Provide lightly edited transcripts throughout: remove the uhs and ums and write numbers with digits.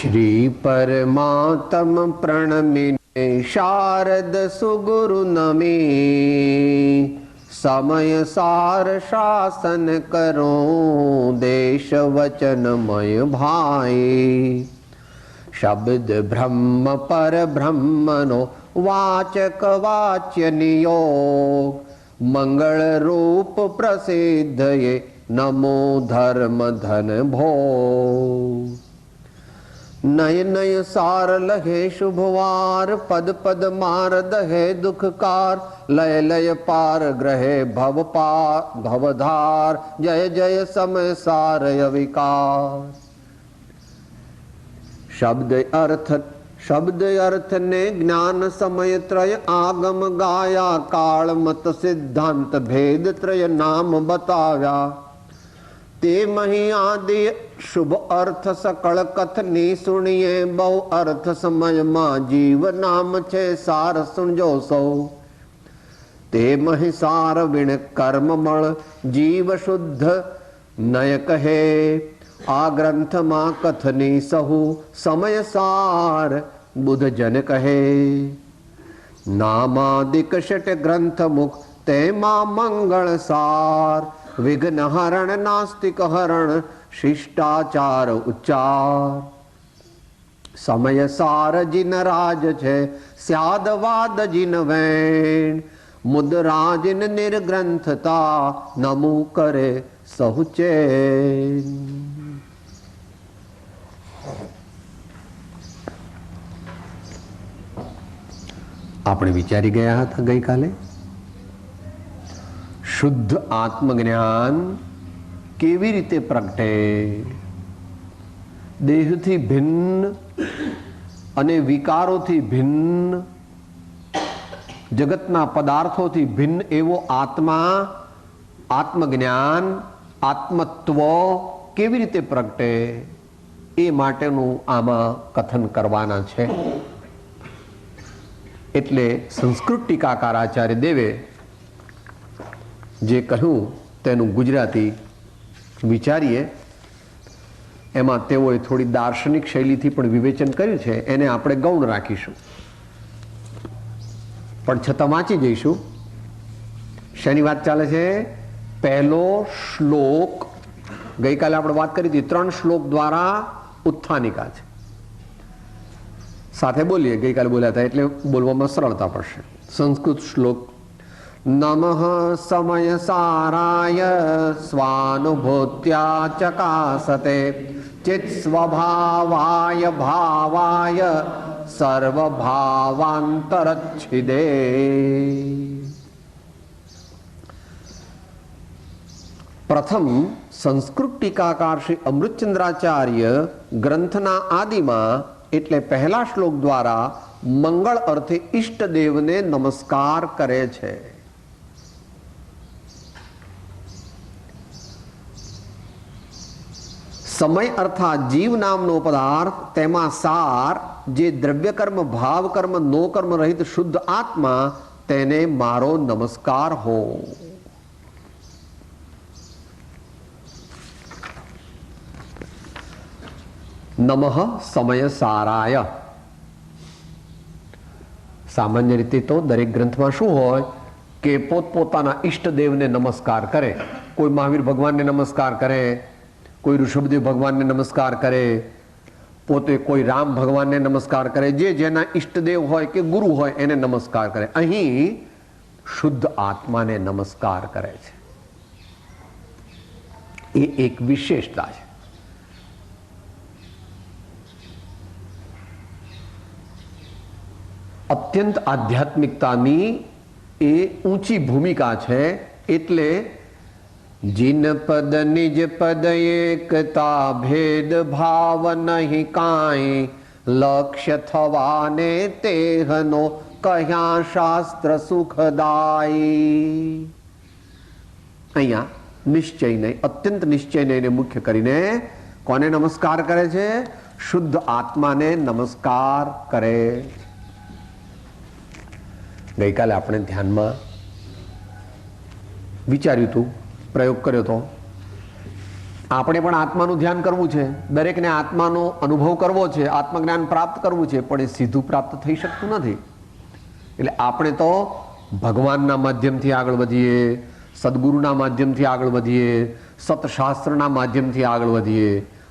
श्री परमात्म प्रणमिने शारद सुगुरु नमे समय सार शासन करो देश वचनमय भाई शब्द ब्रह्म पर ब्रह्मनो वाचक वाच्य नियोग मंगल रूप प्रसिद्ध ये नमो धर्म धन भो नय नय सार लहे शुभवार पद पद मार दहे दुखकार लय लय पार ग्रहे भव पार भवधार जय जय समय सार अविकार शब्द अर्थ ने ज्ञान समय त्रय आगम गाया काल मत सिद्धांत भेद त्रय नाम बताव्या ते मही आदि शुभ अर्थ सकल कथनी सुनिए बहु अर्थ समय मा जीव नाम छे सार सुनजो सौ ते मही सार विण कर्म मल जीव शुद्ध नय कहे आ ग्रंथ मा कथनी सहु समय सार बुध जन कहे नामादिक शट ग्रंथ मुख ते मा मंगल सार विघ्न हरण नास्तिक हरण शिष्टाचार उच्चार समय सार जिन राज छे स्यादवाद जिन वैन मुद्रा जिन निर्ग्रंथता नमु करे सहुचैन। આપણે વિચારી ગયા હતા ગઈકાલે શુદ્ધ આત્મજ્ઞાન કેવી રીતે પ્રગટે, દેહથી ભિન્ન અને વિકારોથી ભિન્ન જગતના પદાર્થોથી ભિન્ન એવો આત્મા આત્મજ્ઞાન આત્મત્વ કેવી રીતે પ્રગટે એ માટેનું આમાં કથન કરવાના છે। એટલે સંસ્કૃત ટીકાકાર આચાર્ય દેવે જે કહ્યું તેનું ગુજરાતી વિચારીએ। એમાં તેઓએ થોડી દાર્શનિક શૈલીથી પણ વિવેચન કર્યું છે, એને આપણે ગૌણ રાખીશું પણ છતાં વાંચી જઈશું। શેની વાત ચાલે છે? પહેલો શ્લોક ગઈકાલે આપણે વાત કરી હતી, 3 શ્લોક દ્વારા ઉત્થાનિકા છે। સાથે બોલીએ, ગઈકાલે બોલ્યા હતા એટલે બોલવામાં સરળતા પડશે। સંસ્કૃત શ્લોક નમઃ સમય સારાય સ્વાનુભૂત્યા ચકાસતે ચિત સ્વભાવાય ભાવાય સર્વભાવાંતરચ્છિદે। પ્રથમ સંસ્કૃત ટીકાકાર શ્રી અમૃતચંદ્રાચાર્ય ગ્રંથના આદિમાં એટલે પહેલા શ્લોક દ્વારા મંગળ અર્થે ઈષ્ટદેવને નમસ્કાર કરે છે। સમય અર્થાત જીવ નામનો પદાર્થ, તેમાં સાર જે દ્રવ્ય કર્મ ભાવ કર્મ નો કર્મ રહિત શુદ્ધ આત્મા, તેને મારો નમસ્કાર હો। નમઃ સમય સારાય। સામાન્ય રીતે તો દરેક ગ્રંથમાં શું હોય કે પોતપોતાના ઈષ્ટદેવને નમસ્કાર કરે। કોઈ મહાવીર ભગવાનને નમસ્કાર કરે, કોઈ ઋષભદેવ ભગવાનને નમસ્કાર કરે, પોતે કોઈ રામ ભગવાનને નમસ્કાર કરે, જે જેના ઈષ્ટદેવ હોય કે ગુરુ હોય એને નમસ્કાર કરે। અહીં શુદ્ધ આત્માને નમસ્કાર કરે છે, એ એક વિશેષતા છે। અત્યંત આધ્યાત્મિકતાની એ ઊંચી ભૂમિકા છે। એટલે જીન પદ નિજ પદ એકતા ભેદ ભાવ નહીં કાંઈ લક્ષ્ય થવાને તેહનો કહ્યા શાસ્ત્ર સુખદાયી। અહીંયા નિશ્ચયને, અત્યંત નિશ્ચયને મુખ્ય કરીને કોને નમસ્કાર કરે છે? શુદ્ધ આત્માને નમસ્કાર કરે। ગઈકાલે આપણે ધ્યાનમાં વિચાર્યું હતું, પ્રયોગ કર્યો હતો આપણે પણ આત્માનું ધ્યાન કરવું છે, દરેકને આત્માનો અનુભવ કરવો છે, આત્મજ્ઞાન પ્રાપ્ત કરવું છે, પણ એ સીધું પ્રાપ્ત થઈ શકતું નથી. એટલે આપણે તો ભગવાનના માધ્યમથી આગળ વધીએ, સદગુરુના માધ્યમથી આગળ વધીએ, સતશાસ્ત્રના માધ્યમથી આગળ વધીએ.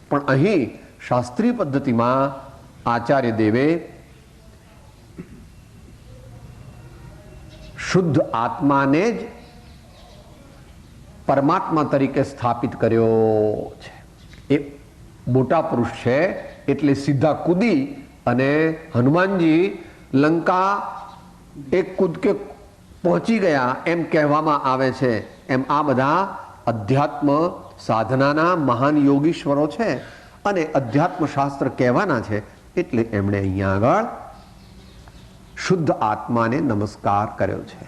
પણ અહીં શાસ્ત્રીય પદ્ધતિમાં આચાર્ય દેવે શુદ્ધ આત્માને જ પરમાત્મા તરીકે સ્થાપિત કર્યો છે. એ મોટા પુરુષ છે એટલે સીધા કૂદી અને હનુમાનજી લંકા એક કૂદકે પહોંચી ગયા એમ કહેવામાં આવે છે. એમ આ બધા અધ્યાત્મ સાધનાના મહાન યોગીશ્વરો છે અને અધ્યાત્મ શાસ્ત્ર કહેવાના છે. એટલે એમણે અહીંયા આગળ શુદ્ધ આત્માને નમસ્કાર કર્યો છે.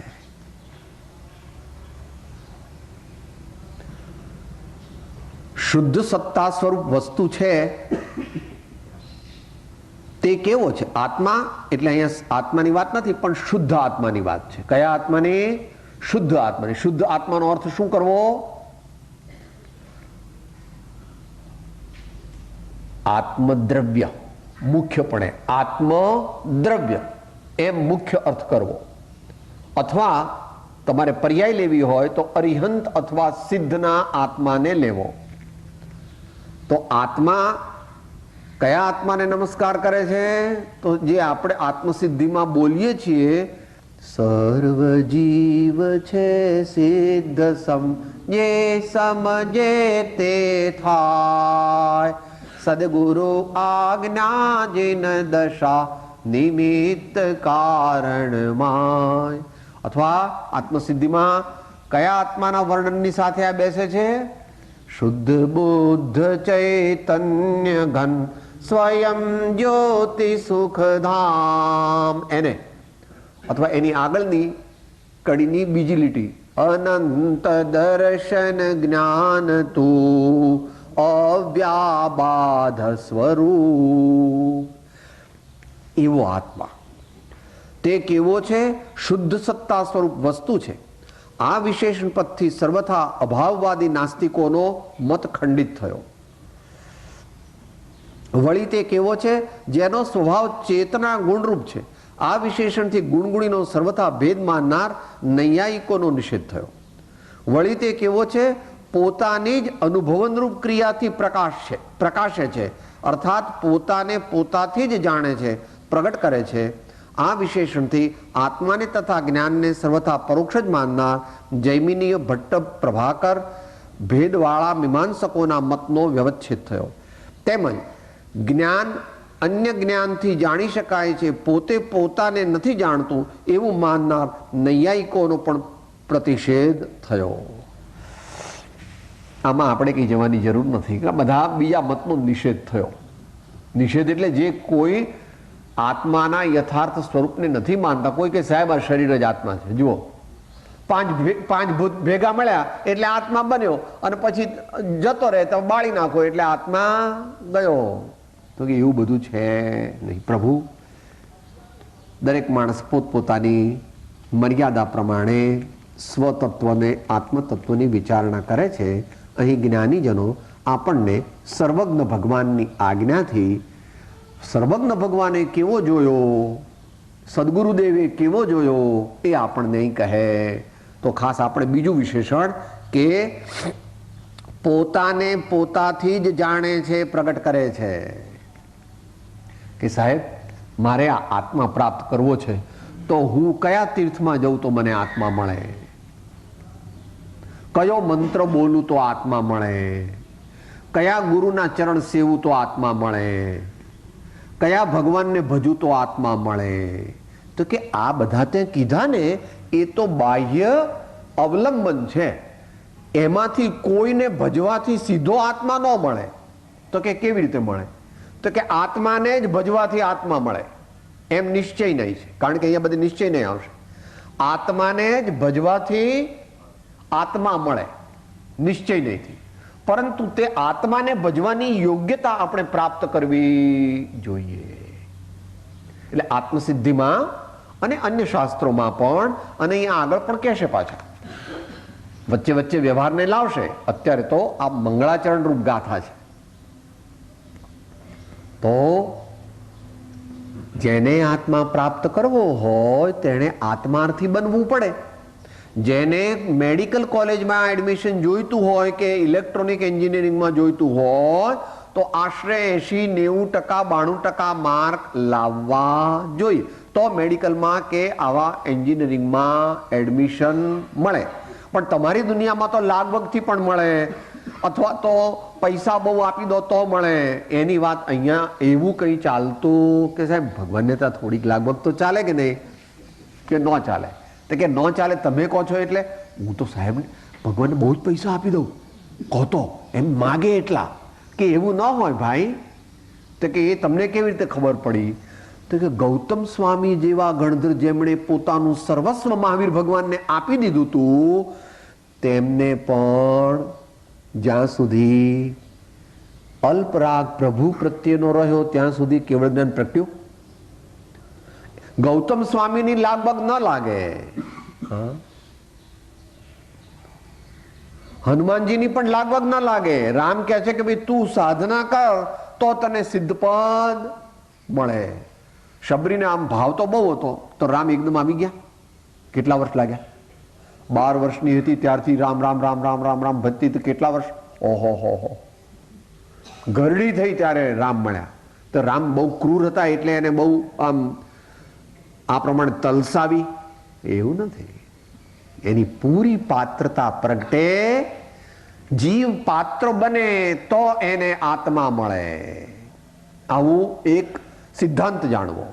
શુદ્ધ સત્તા સ્વરૂપ વસ્તુ છે તે કેવો છે? આત્મા એટલે અહીંયા આત્માની વાત નથી, પણ શુદ્ધ આત્માની વાત છે. કયા આત્માની? શુદ્ધ આત્માની. શુદ્ધ આત્માનો અર્થ શું કરવો? આત્મદ્રવ્ય, મુખ્યપણે આત્મદ્રવ્ય એમ મુખ્ય અર્થ કરવો. અથવા તમારે પર્યાય લેવી હોય તો અરિહંત અથવા સિદ્ધના આત્માને લેવો. તો આત્મા કયા આત્માને નમસ્કાર કરે છે? તો જે આપણે આત્મસિદ્ધિમાં બોલીએ છીએ, સર્વ જીવ છે સિદ્ધ સમ, જે સમજે તે થાય, સદગુરુ આજ્ઞા જીન દશા નિમિત્ત કારણમાં. અથવા આત્મસિદ્ધિમાં કયા આત્માના વર્ણનની સાથે આ બેસે છે? શુદ્ધ બુદ્ધ ચૈતન્ય ઘન સ્વયં જ્યોતિ સુખધામ, એને. અથવા એની આગળની કડીની બીજી લીટી, અનંત દર્શન જ્ઞાન તું અવ્યાબાધ સ્વરૂપ. એવો આત્મા તે કેવો છે? શુદ્ધ સત્તા સ્વરૂપ વસ્તુ છે. આ વિશેષણ પદથી સર્વથા અભાવવાદી નાસ્તિકોનો મત ખંડિત થયો. વળી તે કેવો છે? જેનો સ્વભાવ ચેતના ગુણરૂપ છે. આ વિશેષણથી ગુણગુણીનો સર્વથા ભેદ માનનાર નૈયાયિકોનો નિષેધ થયો. વળી તે કેવો છે? પોતાની જ અનુભવનરૂપ ક્રિયાથી પ્રકાશે છે, અર્થાત પોતાને પોતાથી જ જાણે છે, પ્રગટ કરે છે. આ વિશેષણથી આત્માને તથા જ્ઞાનને સર્વથા પરોક્ષ જ માનનાર જૈમિનીય ભટ્ટ પ્રભાકર ભેદવાળા મીમાંસકોના મતનો વ્યવચ્છેદ થયો. તેમજ જ્ઞાન અન્ય જ્ઞાનથી જાણી શકાય છે, પોતે પોતાને નથી જાણતું એવું માનનાર નૈયાયિકોનો પણ પ્રતિષેધ થયો. આમાં આપણે કંઈ જવાની જરૂર નથી, કે બધા બીજા મતનો નિષેધ થયો. નિષેધ એટલે જે કોઈ આત્માના યથાર્થ સ્વરૂપને નથી માનતા. કોઈ કે સાહેબ આ શરીર જ આત્મા છે, જુઓ પાંચ ભૂત ભેગા મળ્યા એટલે આત્મા બન્યો, અને પછી જતો રહે તો બાળી નાખો એટલે આત્મા ગયો. તો કે એવું બધું છે નહીં. પ્રભુ દરેક માણસ પોતપોતાની મર્યાદા પ્રમાણે સ્વતત્વને આત્મતત્વની વિચારણા કરે છે. અહીં જ્ઞાનીજનો આપણને સર્વજ્ઞ ભગવાનની આજ્ઞાથી સર્વજ્ઞ ભગવાને કેવો જોયો, સદગુરુદેવે કેવો જોયો એ આપણને કહે. તો ખાસ આપણે બીજું વિશેષણ કે પોતાને પોતાથી જ જાણે છે, પ્રગટ કરે છે. કે સાહેબ મારે આ આત્મા પ્રાપ્ત કરવો છે તો હું કયા તીર્થમાં જઉં તો મને આત્મા મળે, કયો મંત્ર બોલું તો આત્મા મળે, કયા ગુરુના ચરણ સેવું તો આત્મા મળે, કયા ભગવાનને ભજું તો આત્મા મળે. તો કે આ બધા તે કીધા ને એ તો બાહ્ય અવલંબન છે. એમાંથી કોઈને ભજવાથી સીધો આત્મા ન મળે. તો કે કેવી રીતે મળે? તો કે આત્માને જ ભજવાથી આત્મા મળે એમ નિશ્ચય નહીં છે. કારણ કે અહીંયા બધી નિશ્ચય નહીં આવશે. આત્માને જ ભજવાથી આત્મા મળે, નિશ્ચય નહીંથી. પરંતુ તે આત્માને ભજવાની યોગ્યતા આપણે પ્રાપ્ત કરવી જોઈએ. એટલે આત્મસિદ્ધિમાં અને અન્ય શાસ્ત્રોમાં પણ, અને અહીંયા આગળ પણ કહેશે પાછા, વચ્ચે વચ્ચે વ્યવહારને લાવશે. અત્યારે તો આ મંગળાચરણ રૂપ ગાથા છે. તો જેને આત્મા પ્રાપ્ત કરવો હોય તેણે આત્માર્થી બનવું પડે. જેને મેડિકલ કોલેજમાં એડમિશન જોઈતું હોય કે ઇલેક્ટ્રોનિક એન્જિનિયરિંગમાં જોઈતું હોય તો આશરે 80-90% 92% માર્ક લાવવા જોઈએ, તો મેડિકલમાં કે આવા એન્જિનિયરિંગમાં એડમિશન મળે. પણ તમારી દુનિયામાં તો લાગવગથી પણ મળે, અથવા તો પૈસા બહુ આપી દો તો મળે. એની વાત અહીંયા એવું કંઈ ચાલતું કે સાહેબ ભગવાનને ત્યાં થોડીક લાગવગ તો ચાલે કે નહીં, કે ન ચાલે? તો કે ન ચાલે તમે કહો છો એટલે હું તો સાહેબ ભગવાનને બહુ જ પૈસા આપી દઉં કહો તો એમ માગે એટલા, કે એવું ન હોય ભાઈ. તો કે એ તમને કેવી રીતે ખબર પડી? તો કે ગૌતમ સ્વામી જેવા ગણધર જેમણે પોતાનું સર્વસ્વ મહાવીર ભગવાનને આપી દીધું હતું, તેમને પણ જ્યાં સુધી અલ્પરાગ પ્રભુ પ્રત્યેનો રહ્યો ત્યાં સુધી કેવળ જ્ઞાન પ્રગટ્યું. ગૌતમ સ્વામીની લાગબગ ન લાગે, હનુમાનજીની પણ લાગવગ ન લાગે. રામ કહે છે કે ભાઈ તું સાધના કર તો તને સિદ્ધપદ મળે. શબરીને આમ ભાવ તો બહુ હતો, તો રામ એકદમ આવી ગયા. કેટલા વર્ષ લાગ્યા? 12 વર્ષની હતી ત્યારથી રામ રામ રામ રામ રામ રામ ભજતી. તો કેટલા વર્ષ? ઓહો હો હો, ગરડી થઈ ત્યારે રામ મળ્યા. તો રામ બહુ ક્રૂર હતા એટલે એને બહુ આમ આ પ્રમાણે તલસાવી, એવું નથી. એની પૂરી પાત્રતા પ્રગટે. જીવ પાત્ર બને તો એને આત્મા મળે. આવું એક સિદ્ધાંત જાણવો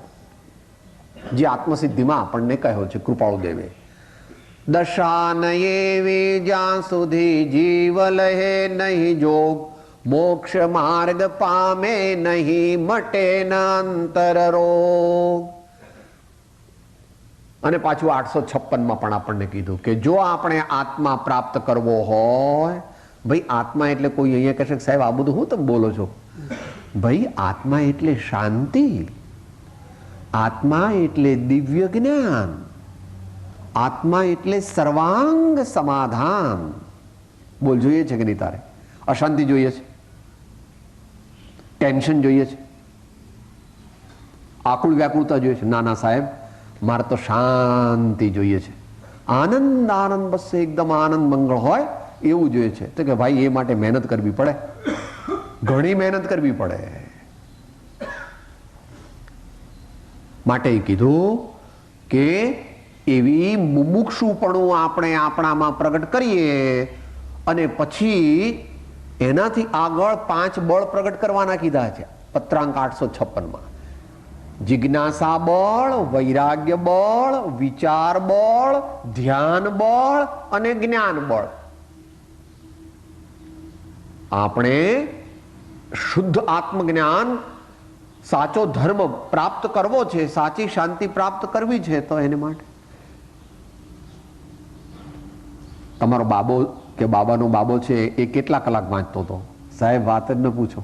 જે આત્મસિદ્ધિમાં આપણને કહ્યો છે કૃપાળુ દેવે. દશાન એવી જ્યાં સુધી જીવ લહે નહીં જોગ, મોક્ષ માર્ગ પામે નહીં મટે ન અંતર રોગ. અને પાછું 856માં પણ આપણને કીધું કે જો આપણે આત્મા પ્રાપ્ત કરવો હોય, ભાઈ આત્મા એટલે કોઈ અહીંયા કહેશે કે સાહેબ આ બધું હું તમે બોલો છો? ભાઈ આત્મા એટલે શાંતિ, આત્મા એટલે દિવ્ય જ્ઞાન, આત્મા એટલે સર્વાંગ સમાધાન. બોલ, જોઈએ છે કે નહીં તારે? અશાંતિ જોઈએ છે? ટેન્શન જોઈએ છે? આકુળ વ્યાકુળતા જોઈએ છે? ના ના સાહેબ, મારે તો શાંતિ જોઈએ છે. આનંદ આનંદ, બસ એકદમ આનંદ મંગળ હોય એવું જોઈએ છે. તો કે ભાઈ એ માટે મહેનત કરવી પડે, ઘણી મહેનત કરવી પડે. માટે કીધું કે એવી મુમુક્ષુપણું આપણે આપણામાં પ્રગટ કરીએ અને પછી એનાથી આગળ 5 બળ પ્રગટ કરવાના કીધા છે પત્રાંક 856માં. જિજ્ઞાસા બળ, વૈરાગ્ય બળ, વિચાર બળ, ધ્યાન બળ અને જ્ઞાન બળ. આપણે શુદ્ધ આત્મજ્ઞાન, સાચો ધર્મ પ્રાપ્ત કરવો છે, સાચી શાંતિ પ્રાપ્ત કરવી છે, તો એને માટે તમારો બાબો કે બાબાનો બાબો છે એ કેટલા કલાક વાંચતો હતો? સાહેબ વાત જ ન પૂછો.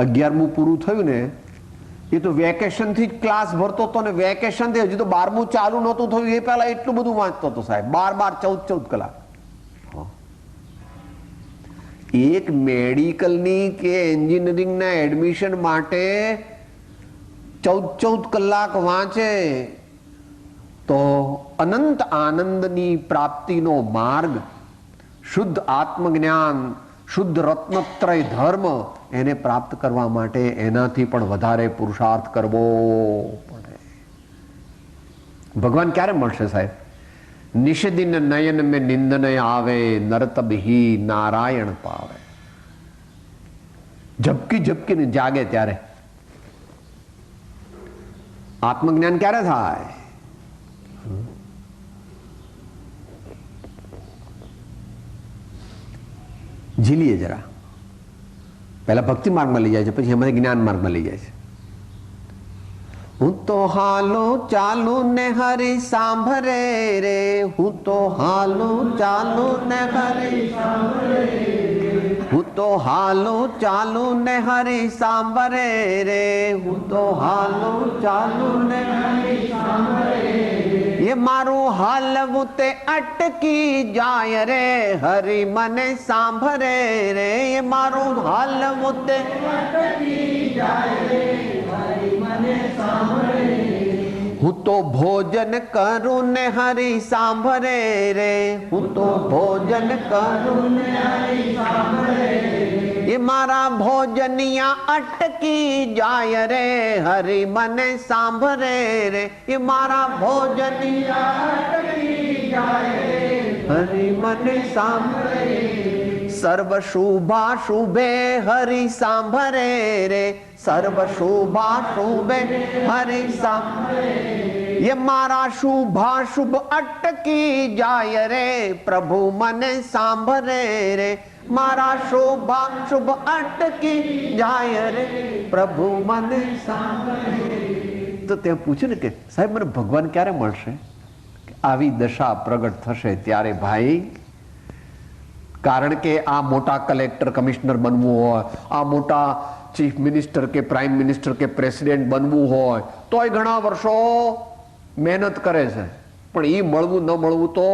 11મું પૂરું થયું ને એ તો વેકેશન થી જ ક્લાસ ભરતો હતો ને વેકેશન થી હજુ તો 12મું ચાલુ નહોતું થયું એ પહેલા એટલું બધું વાંચતો હતો સાહેબ. 12 14 કલાક. એક મેડિકલની કે એન્જિનિયરિંગના એડમિશન માટે 14 કલાક વાંચે તો અનંત આનંદની પ્રાપ્તિનો માર્ગ, શુદ્ધ આત્મજ્ઞાન, શુદ્ધ રત્નત્રય ધર્મ એને પ્રાપ્ત કરવા માટે એનાથી પણ વધારે પુરુષાર્થ કરવો પડે. ભગવાન ક્યારે મળશે સાહેબ? નિષદિન નયન મેં નિંદનય આવે, નરતબહી નારાયણ પાવે. ઝબકી ઝબકીને જાગે ત્યારે. આત્મજ્ઞાન ક્યારે થાય? ઝીલીએ જરા. પહેલા ભક્તિ માર્ગમાં લઈ જાય છે, પછી એમાંથી જ્ઞાન માર્ગમાં લઈ જાય છે. હું તો હાલો ચાલુ ને હરી સાંભરે રે, હું તો હાલો ચાલુ ને હરી સાંભરે, હું તો હાલો ચાલુ ને હરી સાંભરે રે, હું તો હાલો ચાલુ ને હરી સાંભરે. એ મારું હાલવું તે અટકી જાય રે, હરિ મને સાંભળે રે. એ મારું હાલવું તે અટકી જાય રે, હરિ મને સાંભળે. હું તો ભોજન કરું ને હરિ સાંભળે રે, હું તો ભોજન કરું ને હરિ સાંભળે. એ મારા ભોજનિયા અટકી જાય રે, હરિ મને સાંભળે રે. એ મારા ભોજનિયા અટકી જાય રે, હરિ મને સાંભળે. સર્વ શુભા શુભે હરિ સાંભળે રે, સર્વ શુભા શુભે હરિ સાંભળે. એ મારા શુભા શુભ અટકી જાય રે, પ્રભુ મને સાંભળે રે. મારા શુભા શુભ અટકી જાય રે, પ્રભુ મને સાંભળે. તો ત્યાં પૂછ્યું ને કે સાહેબ મને ભગવાન ક્યારે મળશે? આવી દશા પ્રગટ થશે ત્યારે ભાઈ. કારણ કે આ મોટા કલેક્ટર કમિશનર બનવું હોય, આ મોટા ચીફ મિનિસ્ટર કે પ્રાઇમ મિનિસ્ટર કે પ્રેસિડેન્ટ બનવું હોય તોય ઘણા વર્ષો મહેનત કરે છે, પણ એ મળવું ન મળવું તો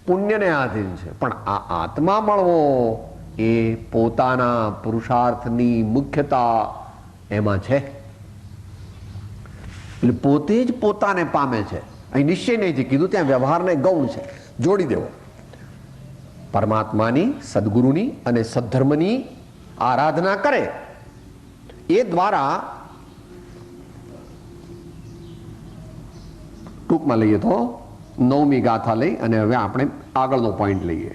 પુણ્યને આધીન છે. પણ આ આત્મા મળવો એ પોતાના પુરુષાર્થની મુખ્યતા એમાં છે. એટલે પોતે જ પોતાને પામે છે. અહીં નિશ્ચય નહીં કીધું, ત્યાં વ્યવહારને ગૌણ છે, જોડી દેવો. પરમાત્માની, સદગુરુની અને સદ્ધર્મની આરાધના કરે એ દ્વારા, ટૂંકમાં લઈએ તો 9મી ગાથા લઈ અને હવે આપણે આગળનો પોઈન્ટ લઈએ.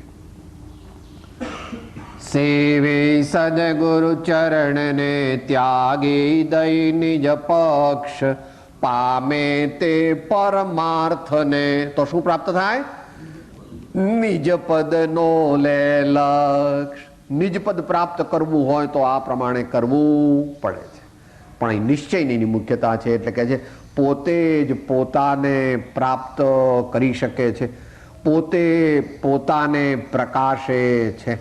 સેવે સદગુરુ ચરણને ત્યાગી દઈ નિજ પક્ષ, પામે તે પરમાર્થને. તો શું પ્રાપ્ત થાય? નિજ પદ નો લે લક્ષ. નિજ પદ પ્રાપ્ત કરવું હોય તો આ પ્રમાણે કરવું પડે છે. પણ અહીં નિશ્ચયની મુખ્યતા છે, એટલે કે છે પોતે જ પોતાને પ્રાપ્ત કરી શકે છે, પોતે પોતાને પ્રકાશે છે.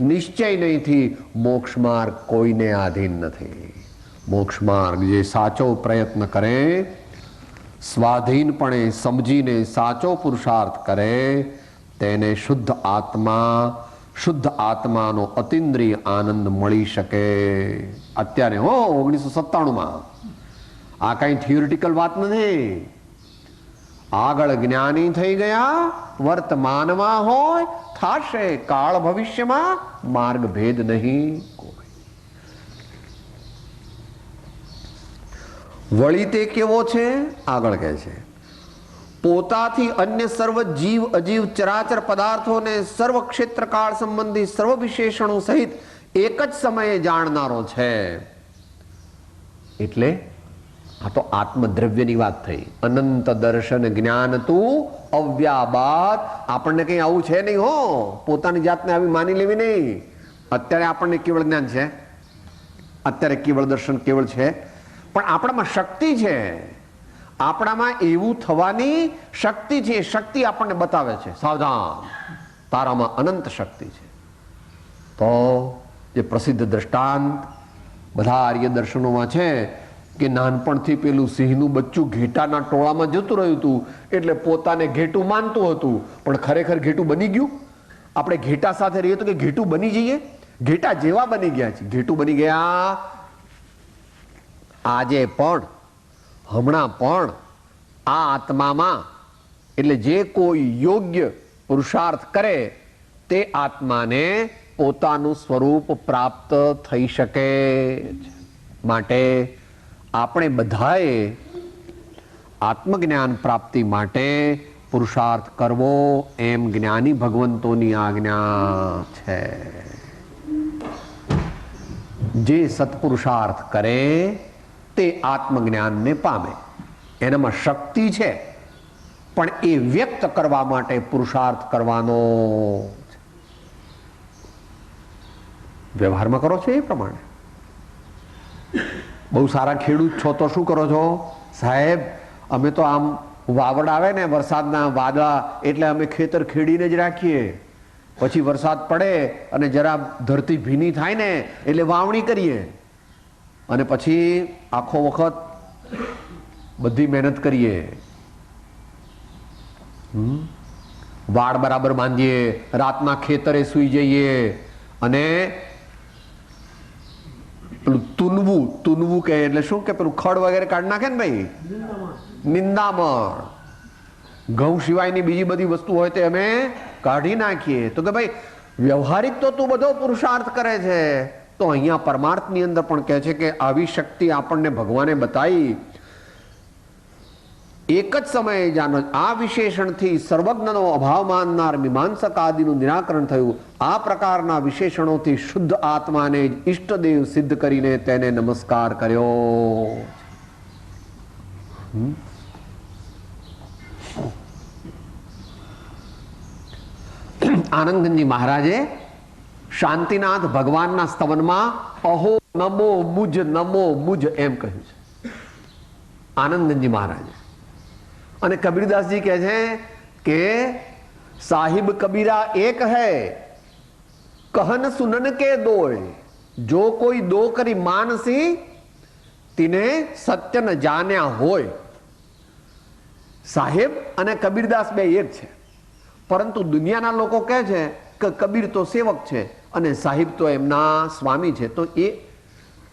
નિશ્ચય નહીંથી મોક્ષ માર્ગ કોઈને આધીન નથી. મોક્ષ માર્ગ જે સાચો પ્રયત્ન કરે, સ્વાધીનપણે સમજીને સાચો પુરુષાર્થ કરે, તેને શુદ્ધ આત્માનો અતિન્દ્રિય આનંદ મળી શકે. અત્યારે 1997માં આ કઈ થિયોરિટિકલ વાત નથી. આગળ જ્ઞાની થઈ ગયા, વર્તમાનમાં હોય, થાશે કાળ ભવિષ્યમાં, માર્ગ ભેદ નહીં કોઈ. વળી તે કેવો છે? આગળ કહે છે પોતાથી અન્ય સર્વ જીવ અજીવ ચરાચર પદાર્થોને સર્વ ક્ષેત્ર કાળ સંબંધી સર્વ વિશેષણો સહિત એક જ સમયે જાણનારો છે. એટલે આ તો આત્મદ્રવ્યની વાત થઈ. અનંત દર્શન જ્ઞાન તું અવ્યાબાદ. આપણને કઈ આવું છે નહીં હો, પોતાની જાતને આવી માની લેવી નહીં. અત્યારે આપણને કેવળ જ્ઞાન છે, અત્યારે કેવળ દર્શન કેવળ છે, પણ આપણામાં શક્તિ છે. આપણામાં એવું થવાની શક્તિ છે. શક્તિ આપણને બતાવે છે સાવધાન, તારામાં અનંત શક્તિ છે. તો જે પ્રસિદ્ધ દ્રષ્ટાંત બધા આર્ય દર્શનોમાં છે કે નાનપણથી પેલું સિંહનું બચ્ચું ઘેટાના ટોળામાં જતું રહ્યું હતું, એટલે પોતાને ઘેટું માનતું હતું, પણ ખરેખર ઘેટું બની ગયું. આપણે ઘેટા સાથે રહીએ તો કે ઘેટું બની જઈએ, ઘેટા જેવા બની ગયા છે, ઘેટું બની ગયા. આજે પણ, હમણાં પણ આ આત્મામાં, એટલે જે કોઈ યોગ્ય પુરુષાર્થ કરે તે આત્માને પોતાનું સ્વરૂપ પ્રાપ્ત થઈ શકે છે. માટે આપણે બધાએ આત્મજ્ઞાન પ્રાપ્તિ માટે પુરુષાર્થ કરવો એમ જ્ઞાની ભગવંતોની આજ્ઞા છે. જે સત્પુરુષાર્થ કરે તે આત્મજ્ઞાનને પામે. એનામાં શક્તિ છે, પણ એ વ્યક્ત કરવા માટે પુરુષાર્થ કરવાનો વ્યવહારમાં કરો છો એ પ્રમાણે. બહુ સારા ખેડૂત છો તો શું કરો છો? સાહેબ અમે તો આમ વાવડ આવે ને વરસાદના વાદળા, એટલે અમે ખેતર ખેડીને જ રાખીએ, પછી વરસાદ પડે અને જરા ધરતી ભીની થાય ને એટલે વાવણી કરીએ, અને પછી આખો વખત બધી મહેનત કરીએ. વાળ બરાબર બાંધીએ, રાતના ખેતરે સૂઈ જઈએ અને પેલું તુનવું કહે એટલે શું કે પેલું ખડ વગેરે કાઢી નાખે ને ભાઈ, નિંદામણ. ઘઉં સિવાયની બીજી બધી વસ્તુ હોય તે અમે કાઢી નાખીએ. તો કે ભાઈ વ્યવહારિક તો તું બધો પુરુષાર્થ કરે છે, તો અહીંયા પરમાર્થની અંદર પણ કહે છે કે આવી શક્તિ આપણને ભગવાને બતાવી. એક જ સમયે જાણો આ વિશેષણથી સર્વજ્ઞનો અભાવ માનનાર મીમાંસક આદિનું નિરાકરણ થયું. આ પ્રકારના વિશેષણોથી શુદ્ધ આત્માને જ ઈષ્ટદેવ સિદ્ધ કરીને તેને નમસ્કાર કર્યો. આનંદજી મહારાજે શાંતિનાથ ભગવાનના સ્તવનમાં અહો નમો મુજ એમ કહ્યું છે આનંદજી મહારાજે. અને કબીરદાસજી કહે છે કે સાહિબ કબીરા એક હૈ કહન સુનન કે દોય, જો કોઈ દો કરી માનસી તિને સત્ય ન જાણ્યા હોય. સાહેબ અને કબીરદાસ બે એક છે, પરંતુ દુનિયાના લોકો કહે છે કે કબીર તો સેવક છે અને સાહિબ તો એમના સ્વામી છે. તો એ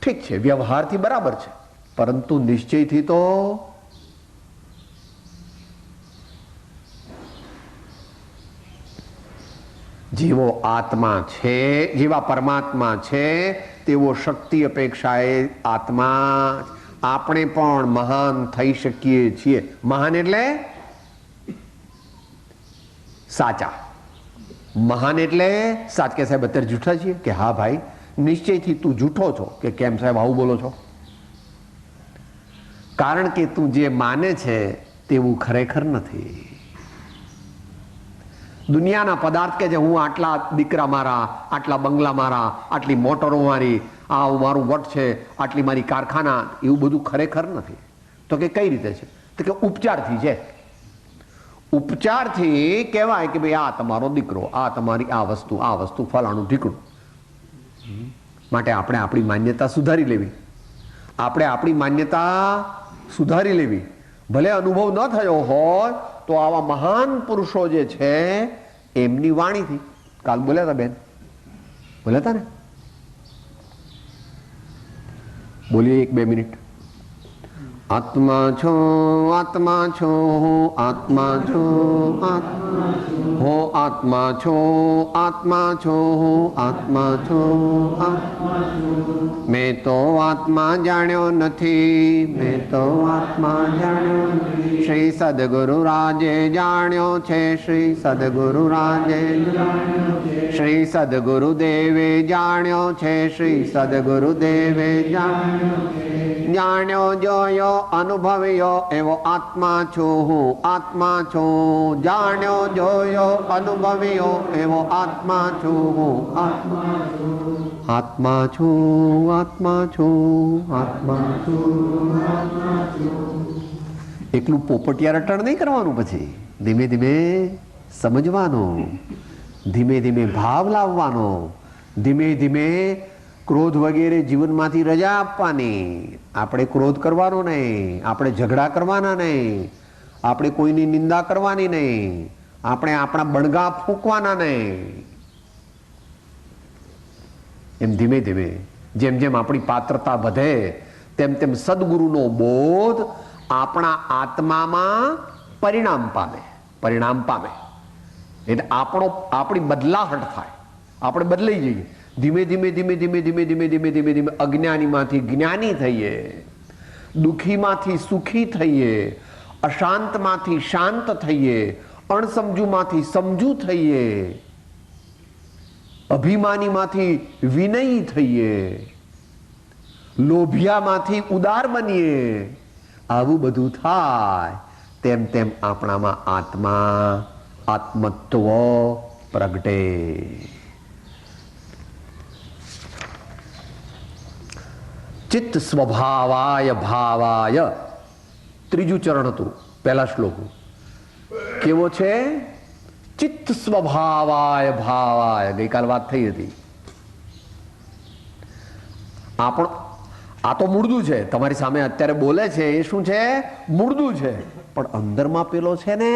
ઠીક છે, વ્યવહારથી બરાબર છે, પરંતુ નિશ્ચયથી તો જેવો આત્મા છે, જેવા પરમાત્મા છે તેવો શક્તિ અપેક્ષાએ આત્મા આપણે પણ મહાન થઈ શકીએ છીએ. મહાન એટલે સાચા. મહાન એટલે સાચ. કે સાહેબ અત્યારે જૂઠા છીએ? કે હા ભાઈ, નિશ્ચયથી તું જૂઠો છો. કે કેમ સાહેબ આવું બોલો છો? કારણ કે તું જે માને છે તેવું ખરેખર નથી. દુનિયાના પદાર્થ કે જે હું આટલા દીકરા મારા, આટલા બંગલા મારા, આટલી મોટરો મારી, આ મારું વટ છે, આટલી મારી કારખાના, એવું બધું ખરેખર નથી. તો કે કઈ રીતે છે? તો કે ઉપચારથી છે. ઉપચારથી કહેવાય કે ભાઈ આ તમારો દીકરો, આ તમારી આ વસ્તુ ફલાણું ઢીકણું. માટે આપણે આપણી માન્યતા સુધારી લેવી. આપણે આપણી માન્યતા સુધારી લેવી. ભલે અનુભવ ન થયો હોય તો આવા મહાન પુરુષો જે છે એમની વાણીથી. કાલ બોલ્યા હતા બેન, બોલ્યા હતા ને? બોલીએ 1-2 મિનિટ. આત્મા છો આત્મા છો આત્મા છો હો આત્મા છો આત્મા છો આત્મા છો. મેં તો આત્મા જાણ્યો નથી, મેં તો આત્મા જાણ્યો નથી. શ્રી સદગુરુ રાજે જાણ્યો છે, શ્રી સદગુરુ રાજે, શ્રી સદગુરુ દેવે જાણ્યો છે, શ્રી સદગુરુ દેવે જાણ્યો જોયો અનુભવ્યો એવો આત્મા છું હું, આત્મા છું. જાણ્યો જોયો અનુભવ્યો એવો આત્મા છું હું, આત્મા છું, આત્મા છું, આત્મા છું. એકલું પોપટિયા રટણ નહીં કરવાનું, પછી ધીમે ધીમે સમજવાનું, ધીમે ધીમે ભાવ લાવવાનો, ધીમે ધીમે ક્રોધ વગેરે જીવનમાંથી રજા આપવાની. આપણે ક્રોધ કરવાનો નહીં, આપણે ઝઘડા કરવાના નહીં, આપણે કોઈની નિંદા કરવાની નહીં, આપણે આપણા બણગા ફૂંકવાના નહીં. એમ ધીમે ધીમે જેમ જેમ આપણી પાત્રતા વધે તેમ તેમ સદગુરુનો બોધ આપણા આત્મામાં પરિણામ પામે. એટલે આપણી બદલાહટ થાય, આપણે બદલાઈ જઈએ. ધીમે ધીમે ધીમે ધીમે ધીમે ધીમે ધીમે ધીમે ધીમે અજ્ઞાનીમાંથી જ્ઞાની થઈએ, દુઃખીમાંથી સુખી થઈએ, અશાંતમાંથી શાંત થઈએ, અણસમજુમાંથી સમજુ થઈએ, અભિમાનીમાંથી વિનયી થઈએ, લોભિયામાંથી ઉદાર બનીએ. આવું બધું થાય તેમ તેમ આપણામાં આત્મત્વ પ્રગટે. ચિત્ત સ્વભાવાય ભાવાય, ત્રીજું ચરણ હતું પહેલા શ્લોક. કેવો છે? ચિત્ત સ્વભાવાય ભાવાય. ગઈકાલ વાત થઈ હતી. આ તો મૂળદું છે, તમારી સામે અત્યારે બોલે છે એ શું છે? મૂળદું છે. પણ અંદરમાં પેલો છે ને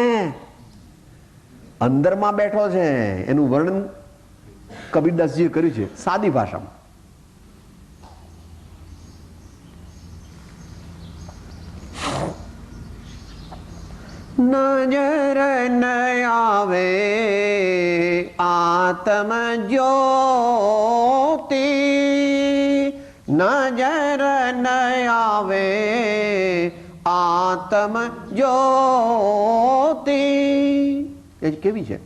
અંદરમાં બેઠો છે એનું વર્ણન કબીરદાસજીએ કર્યું છે સાદી ભાષામાં. નજર ન આવે આત્મ જ્યોતિ, નજર ન આવે આત્મ જ્યોતિ. એ કેવી છે?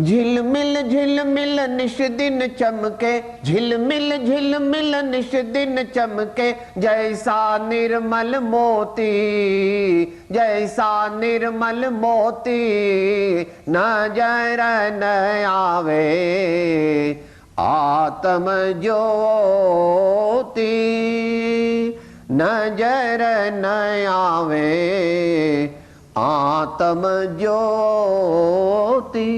ઝિલમિલ ઝિલમિલ નિશ દિન ચમકે, ઝિલમિલ ઝિલમિલ નિશ દિન ચમકે, જૈસા નિર્મલ મોતી, જૈસા નિર્મલ મોતી. નજર ન આવે આત્મ જ્યોતિ, નજર ન આવે આત્મ જ્યોતિ.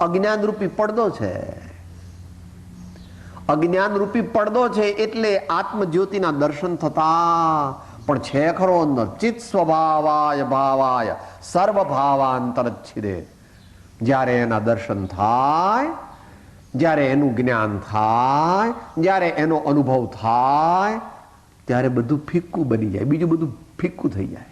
અજ્ઞાન રૂપી પડદો છે, અજ્ઞાન રૂપી પડદો છે એટલે આત્મ જ્યોતિના દર્શન થતા પણ છે ખરો અંદર. ચિત્ત સ્વભાવાય ભાવાય સર્વ ભાવાંતરચ્છિદે. જ્યારે એના દર્શન થાય, જ્યારે એનું જ્ઞાન થાય, જ્યારે એનો અનુભવ થાય, ત્યારે બધું ફિક્કું બની જાય, બીજું બધું ફિક્કું થઈ જાય.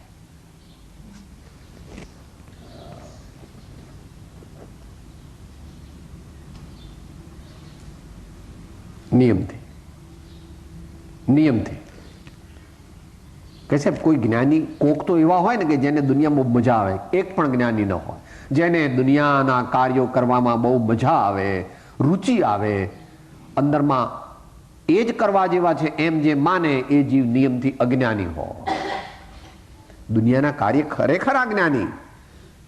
નિયમથી નિયમથી કે સાહેબ કોઈ જ્ઞાની કોક તો એવા હોય ને કે જેને દુનિયામાં મજા આવે. એક પણ જ્ઞાની ન હોય જેને દુનિયાના કાર્યો કરવામાં બહુ મજા આવે, રુચિ આવે, અંદરમાં એ જ કરવા જેવા છે એમ જે માને એ જીવ નિયમથી અજ્ઞાની હોય. દુનિયાના કાર્ય ખરેખર અજ્ઞાની,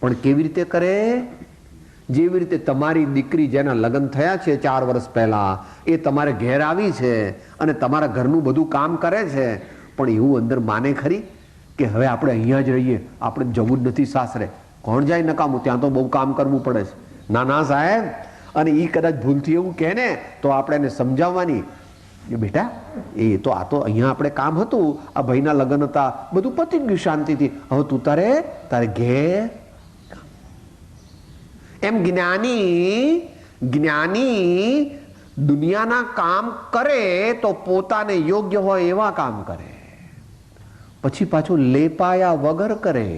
પણ કેવી રીતે કરે? જેવી રીતે તમારી દીકરી જેના લગ્ન થયા છે 4 વર્ષ પહેલા, એ તમારે ઘેર આવી છે અને તમારા ઘરનું બધું કામ કરે છે, પણ એવું અંદર માને ખરી કે હવે આપણે અહીંયા જ રહીએ, આપણે જવું જ નથી સાસરે? કોણ જાય નકામું? ત્યાં તો બહુ કામ કરવું પડે છે. ના ના સાહેબ. અને એ કદાચ ભૂલથી એવું કહે ને તો આપણે એને સમજાવવાની કે બેટા એ તો આ તો અહીંયા આપણે કામ હતું, આ ભાઈના લગ્ન હતા, બધું પતી ગયું શાંતિથી, હવે તું તારે ઘેર. એમ જ્ઞાની દુનિયાના કામ કરે તો પોતાને યોગ્ય હોય એવા કામ કરે, પછી પાછું લેપાયા વગર કરે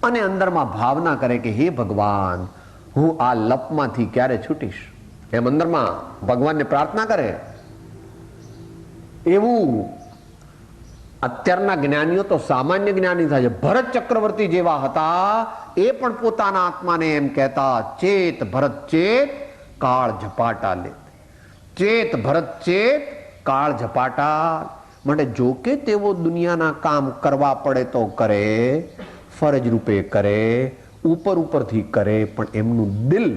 અને અંદરમાં ભાવના કરે કે હે ભગવાન, હું આ લપમાંથી ક્યારે છૂટીશ. એમ અંદરમાં ભગવાનને પ્રાર્થના કરે. એવું અત્યારના જ્ઞાનીઓ તો સામાન્ય જ્ઞાની થાય છે. ભરત ચક્રવર્તી જેવા હતા, એ પણ પોતાના આત્માને એમ કહેતા, ચેત ભરત ચેત કાળ ઝપાટા લે. ચેત ભરત ચેત કાળ ઝપાટા. માટે જો કે તેઓ દુનિયાના કામ કરવા પડે તો કરે, ફરજ રૂપે કરે, ઉપરથી કરે, પણ એમનું દિલ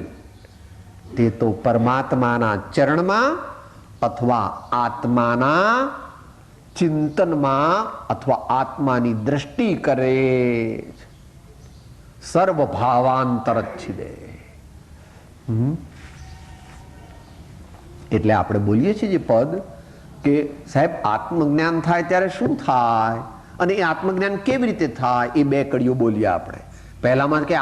તે તો પરમાત્માના ચરણમાં અથવા આત્માના ચિંતનમાં અથવા આત્માની દ્રષ્ટિ કરે. સર્વ ભાવાંતરચ્છિદે. એટલે આપણે બોલીએ છીએ જે પદ કે સાહેબ આત્મજ્ઞાન થાય ત્યારે શું થાય અને એ આત્મજ્ઞાન કેવી રીતે થાય, એ 2 કડીઓ બોલીએ આપણે. પહેલામાં કે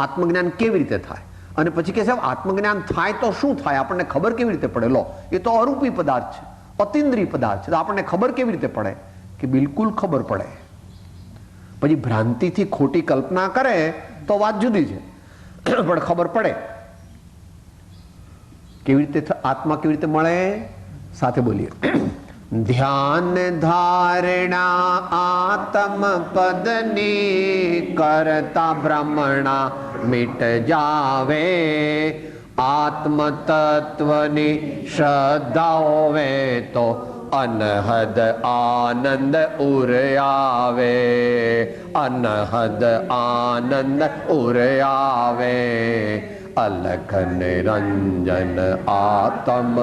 આત્મજ્ઞાન કેવી રીતે થાય, અને પછી કે સાહેબ આત્મજ્ઞાન થાય તો શું થાય, આપણને ખબર કેવી રીતે પડે? લો, એ તો અરૂપી પદાર્થ છે, અતિન્દ્રિય પદાર્થ છે, તો આપણને ખબર કેવી રીતે પડે? કે બિલકુલ ખબર પડે. પછી ભ્રાંતિથી ખોટી કલ્પના કરે તો વાત જુદી છે, પણ ખબર પડે. કેવી રીતે આત્મા કેવી રીતે મળે? સાથે બોલીએ. ધ્યાન ધારણા આત્મ પદની કરતા બ્રહ્મણા મિટ જાવે. આત્મ તત્વની શ્રદ્ધા હોવે તો અનહદ આનંદ ઉર્યાવે. અનહદ આનંદ ઉર્યાવે. અલખ નિરંજન આત્મ.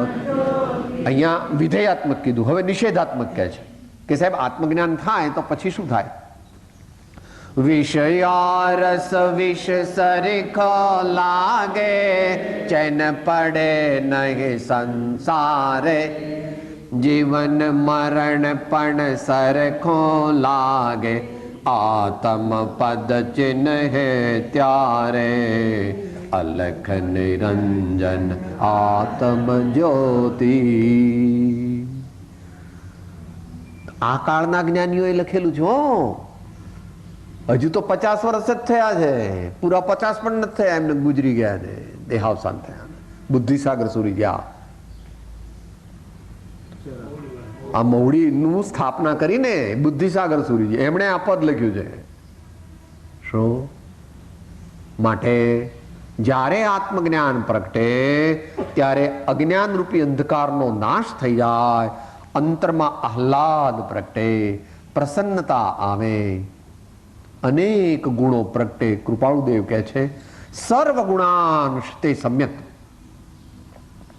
અહીંયા વિધેયાત્મક કીધું, હવે નિષેધાત્મક કહે છે કે સાહેબ આત્મજ્ઞાન થાય તો પછી શું થાય? વિષયારસ વિષ સરખો લાગે, ચૈન પડે નહીં સંસારે. જીવન મરણ પણ સરખો લાગે, આત્મ પદ ચિહ્ન હે ત્યારે અલખ નિરંજન આત્મ જ્યોતિ. આ કાળના જ્ઞાનીઓએ લખેલું છે. હજુ તો 50 વર્ષ જ થયા છે, પૂરા 50 પણ નથી થયા એમને ગુજરી ગયા છે, દેહાવસાન થયા. બુદ્ધિસાગર સુરી ગયા. આ મહુડી નું સ્થાપના કરીને બુદ્ધિસાગર સુરીજી એમણે આ પદ લખ્યું છે. શું માટે જ્યારે આત્મજ્ઞાન પ્રગટે ત્યારે અજ્ઞાન રૂપી અંધકારનો નાશ થઈ જાય, અંતરમાં આહલાદ પ્રગટે, પ્રસન્નતા આવે, અનેક ગુણો પ્રગટે. કૃપાળુદેવ કહે છે સર્વ ગુણાંશ તે સમ્યક.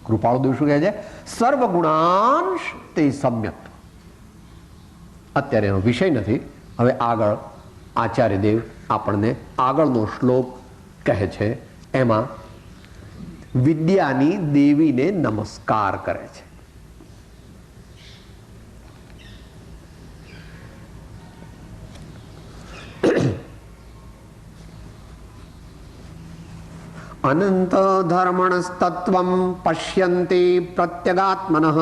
કૃપાળુદેવ શું કહે છે? સર્વ ગુણાંશ તે સમ્યક. અત્યારે એનો વિષય નથી. હવે આગળ આચાર્યદેવ આપણને આગળનો શ્લોક કહે છે. એમાં વિદ્યાની દેવીને નમસ્કાર કરે છે. અનંત ધર્મણસ્તત્વં પશ્યન્તિ પ્રત્યગાત્મનઃ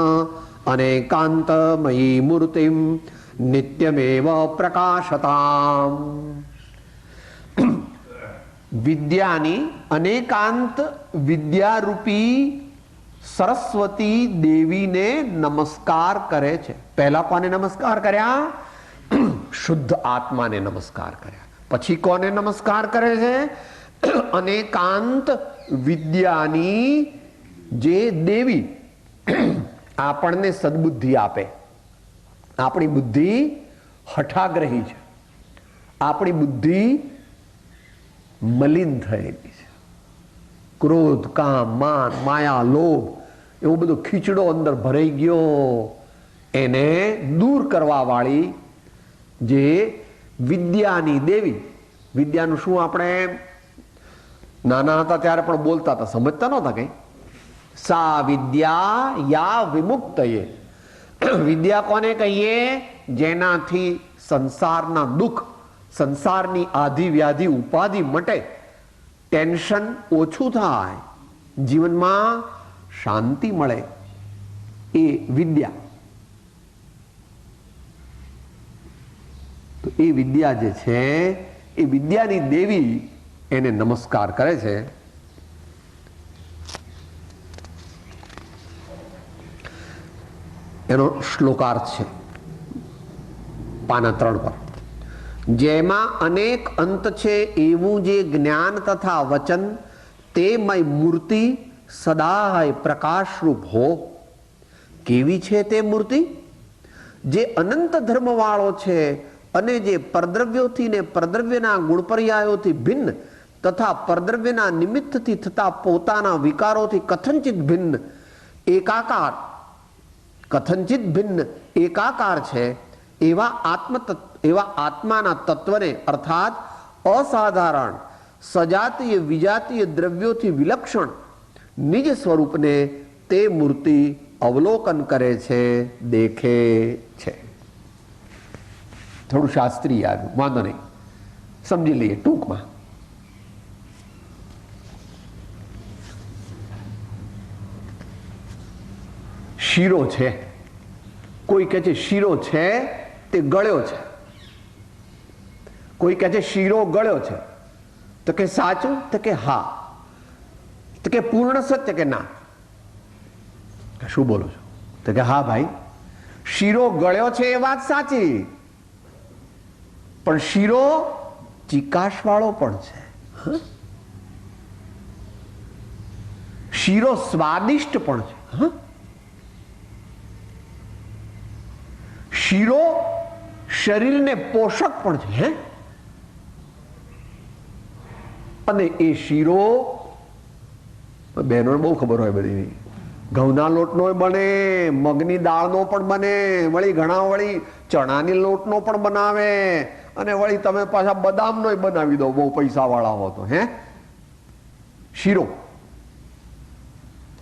અનેકાંતમયી મૂર્તિમ નિત્યમેવ પ્રકાશતામ. વિદ્યાની અનેકાંત વિદ્યારૂપી સરસ્વતી દેવીને નમસ્કાર કરે છે. પહેલા કોને નમસ્કાર કર્યા? શુદ્ધ આત્માને નમસ્કાર કર્યા. પછી કોને નમસ્કાર કરે છે? અનેકાંત વિદ્યાની જે દેવી આપણને સદબુદ્ધિ આપે. આપણી બુદ્ધિ હઠાગ્રહી છે, આપણી બુદ્ધિ મલિન થયેલી છે. ક્રોધ, કામ, માન, માયા, લોભ એવો બધો ખીચડો અંદર ભરાઈ ગયો. એને દૂર કરવા વાળી જે વિદ્યાની દેવી. વિદ્યાનું શું આપણે નાના હતા ત્યારે પણ બોલતા હતા, સમજતા નહોતા કઈ. સા વિદ્યા યા વિમુક્તયે. વિદ્યા કોને કહીએ? જેનાથી સંસારના દુઃખ, સંસારની આધિ વ્યાધિ ઉપાધિ મટે, ટેન્શન ઓછું થાય, જીવનમાં શાંતિ મળે, એ વિદ્યા. તો એ વિદ્યા જે છે એ વિદ્યાની દેવી એને નમસ્કાર કરે છે. એનો શ્લોકાર્થ છે પાના 3 પર. જેમાં અનેક અંત છે એવું જે જ્ઞાન તથા વચન તેમય મૂર્તિ સદાય પ્રકાશરૂપ હો. કેવી છે તે મૂર્તિ? જે અનંત ધર્મ વાળો છે અને જે પરદ્રવ્યોથી ને પરદ્રવ્યના ગુણપર્યાયોથી ભિન્ન તથા પરદ્રવ્યના નિમિત્તથી થતા પોતાના વિકારોથી કથનચિત ભિન્ન એકાકાર, કથનચિત ભિન્ન એકાકાર છે. એવા આત્માના તત્વને અર્થાત અસાધારણ સજાતીય વિજાતીય દ્રવ્યોથી વિલક્ષણ નિજ સ્વરૂપને તે મૂર્તિ અવલોકન કરે છે, દેખે છે. થોડું શાસ્ત્રીય આવ્યું, વાંધો નહીં, સમજી લઈએ ટૂંકમાં. શીરો છે, કોઈ કહે છે શીરો છે તે ગળ્યો છે, કોઈ કહે છે શીરો ગળ્યો છે. તો કે સાચું? તો કે હા. તો કે પૂર્ણ સત્ય? કે ના. શું બોલો છો? તો કે હા ભાઈ, શીરો ગળ્યો છે એ વાત સાચી, પણ શીરો ચિકાશ વાળો પણ છે. શીરો સ્વાદિષ્ટ પણ છે. શીરો શરીરને પોષક પણ છે. અને એ શીરો બહેનો બહુ ખબર હોય બધી. ઘઉંના લોટનો બને, મગની દાળનો પણ બને, વળી ઘણા વળી ચણાની લોટનો પણ બનાવે, અને વળી તમે પાછા બદામનો બનાવી દો બહુ પૈસા વાળા હો તો. શીરો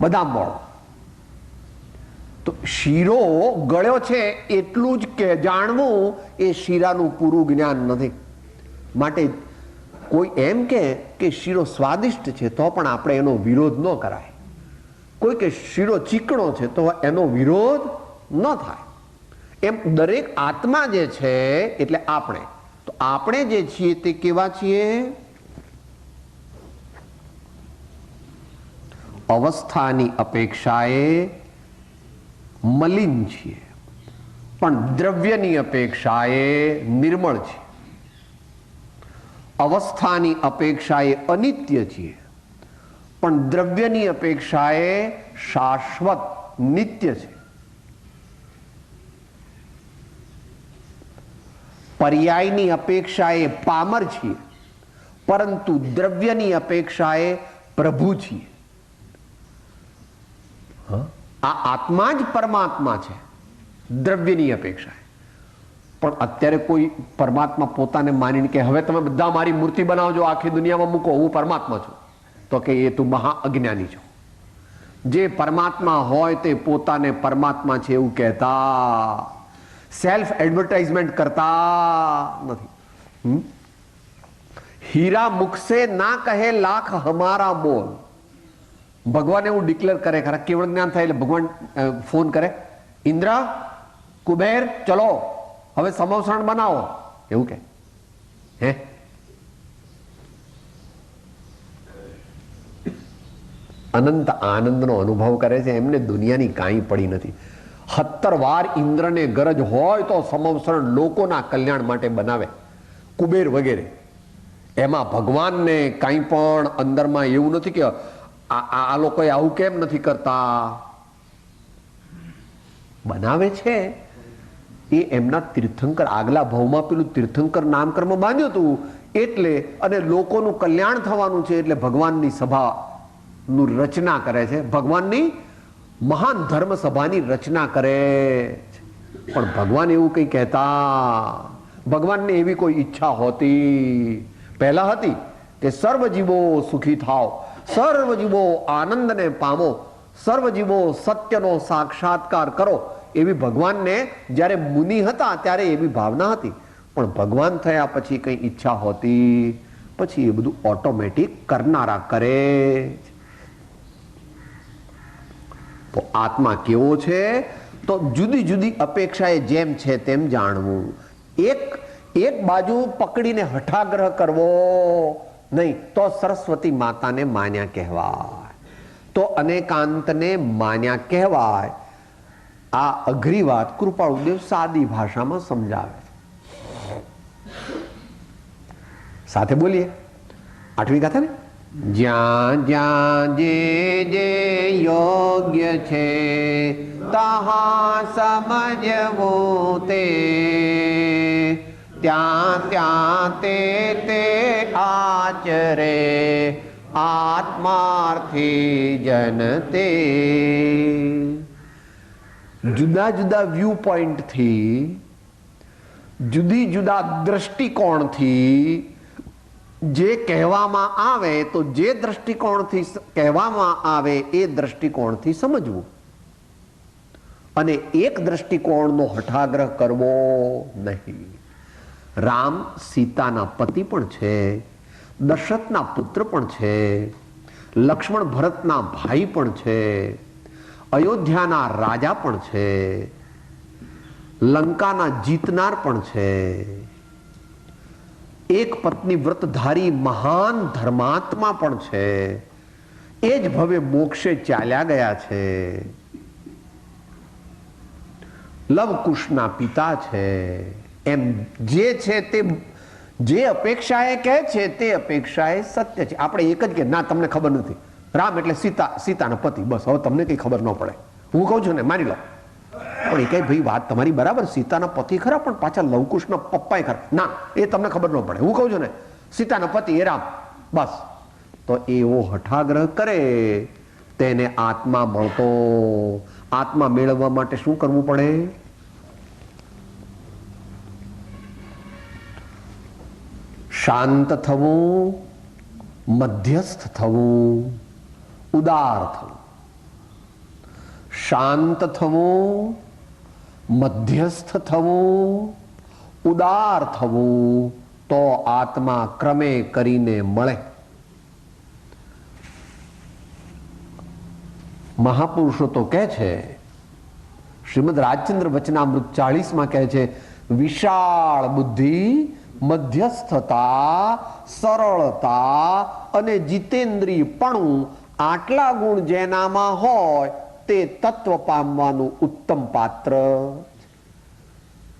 બદામ વાળો. તો શીરો ગળ્યો છે એટલું જ કે જાણવું એ શીરાનું પૂરું જ્ઞાન નથી. માટે કોઈ એમ કે શીરો સ્વાદિષ્ટ છે તો પણ આપણે એનો વિરોધ ન કરાય. કોઈ કે શીરો ચીકણો છે તો એનો વિરોધ ન થાય. એમ દરેક આત્મા જે છે એટલે આપણે જે છીએ તે કેવા છીએ? અવસ્થાની અપેક્ષાએ મલિન છીએ, પણ દ્રવ્યની અપેક્ષાએ નિર્મળ છીએ. અવસ્થાની અપેક્ષાએ અનિત્ય છીએ, પણ દ્રવ્યની અપેક્ષાએ શાશ્વત નિત્ય છે. પર્યાયની અપેક્ષાએ પામર છીએ, પરંતુ દ્રવ્યની અપેક્ષાએ પ્રભુ છીએ. આ આત્મા જ પરમાત્મા છે દ્રવ્યની અપેક્ષાએ. પણ અત્યારે કોઈ પરમાત્મા પોતાને માનીને કે હવે તમે બધા મારી મૂર્તિ બનાવજો, આખી દુનિયામાં મૂકો, હું પરમાત્મા છું, તો કે એ તું મહા અજ્ઞાની છો. જે પરમાત્મા હોય તે પોતાને પરમાત્મા છે એવું કહેતા, સેલ્ફ એડવર્ટાઇઝમેન્ટ કરતા નથી. હીરા મુખસે ના કહે લાખ હમારા બોલ. ભગવાન એવું ડિક્લેર કરે, ખરા કેવળ જ્ઞાન થાય એટલે ભગવાન ફોન કરે, ઇન્દ્ર, કુબેર, ચલો હવે સમવસરણ બનાવો, એવું કે હે? અનંત આનંદનો અનુભવ કરે છે, એમને દુનિયાની કાંઈ પડી નથી. 17 વાર ઇન્દ્રને ગરજ હોય તો સમવસરણ લોકોના કલ્યાણ માટે બનાવે, કુબેર વગેરે. એમાં ભગવાનને કાંઈ પણ અંદરમાં એવું નથી કે આ લોકોએ આવું કેમ નથી કરતા. બનાવે છે એ એમના તીર્થંકર, આગલા ભાવમાં પેલું તીર્થંકર નામકર્મ બાંધ્યું હતું એટલે, અને લોકોનું કલ્યાણ થવાનું છે એટલે ભગવાનની સભાનું રચના કરે છે, ભગવાનની મહાન ધર્મ સભાની રચના કરે છે. પણ ભગવાન એવું કંઈ કહેતા, ભગવાનને એવી કોઈ ઈચ્છા હોતી પહેલા હતી કે સર્વ જીવો સુખી થાવ, સર્વ જીવો આનંદને પામો, સર્વ જીવો સત્યનો સાક્ષાત્કાર કરો, એવી ભગવાનને જ્યારે મુનિ હતા ત્યારે એવી ભાવના હતી. પણ ભગવાન થયા પછી કઈ ઈચ્છા હોતી, પછી એ બધું ઓટોમેટિક કરનારા કરે. તો આત્મા કેવો છે? તો જુદી જુદી અપેક્ષાએ જેમ છે તેમ જાણવું. એક બાજુ પકડીને હઠાગ્રહ કરવો નહીં, તો સરસ્વતી માતાને માન્યા કહેવાય, તો અનેકાંતને માન્યા કહેવાય. આ અઘરી વાત કૃપાળુદેવ સાદી ભાષામાં સમજાવે છે. સાથે બોલીએ 8મી ગાથા ને. જ્યાં જ્યાં જે યોગ્ય છે તહા સમજવું તે, ત્યાં ત્યાં તે આચરે આત્માર્થી જનતે. જુદા જુદા વ્યૂ પોઈન્ટથી, જુદી જુદા દ્રષ્ટિકોણથી જે કહેવામાં આવે તો જે દ્રષ્ટિકોણથી કહેવામાં આવે એ દ્રષ્ટિકોણથી સમજવું, અને એક દ્રષ્ટિકોણનો હઠાગ્રહ કરવો નહીં. રામ સીતાના પતિ પણ છે, દશરથના પુત્ર પણ છે, લક્ષ્મણ ભરતના ભાઈ પણ છે, અયોધ્યાના રાજા પણ છે, લંકાના જીતનાર પણ છે, એક પત્ની વ્રતધારી મહાન ધર્માત્મા પણ છે, એ જ ભવે મોક્ષે ચાલ્યા ગયા છે, લવકુશના પિતા છે. એમ જે છે તે, જે અપેક્ષા એ કહે છે તે અપેક્ષા એ સત્ય છે. આપણે એક જ કે ના તમને ખબર નથી, રામ એટલે સીતાના પતિ, બસ હવે તમને કઈ ખબર ન પડે. હું કહું છું ને માની લો, પણ એ કઈ ભાઈ વાત તમારી બરાબર, સીતાના પતિ ખરા પણ પાછા લવકુશના પપ્પા ખરા, ના એ તમને ખબર ન પડે. હું કહું છું ને સીતાના પતિ એ રામ, બસ. તો એવો હઠાગ્રહ કરે તેને આત્મા મળતો. આત્મા મેળવવા માટે શું કરવું પડે? શાંત થવું, મધ્યસ્થ થવું, ઉદાર થવું. શાંત થવું, મધ્યસ્થ થવું, ઉદાર થવું, તો આત્મા ક્રમે કરીને મળે. મહાપુરુષો તો કહે છે, શ્રીમદ રાજચંદ્ર વચનામૃત 40 કહે છે, વિશાળ બુદ્ધિ, મધ્યસ્થતા, સરળતા અને જીતેન્દ્રિયપણું, આટલા ગુણ જેનામાં હોય તે તત્વ પામવાનું ઉત્તમ પાત્ર.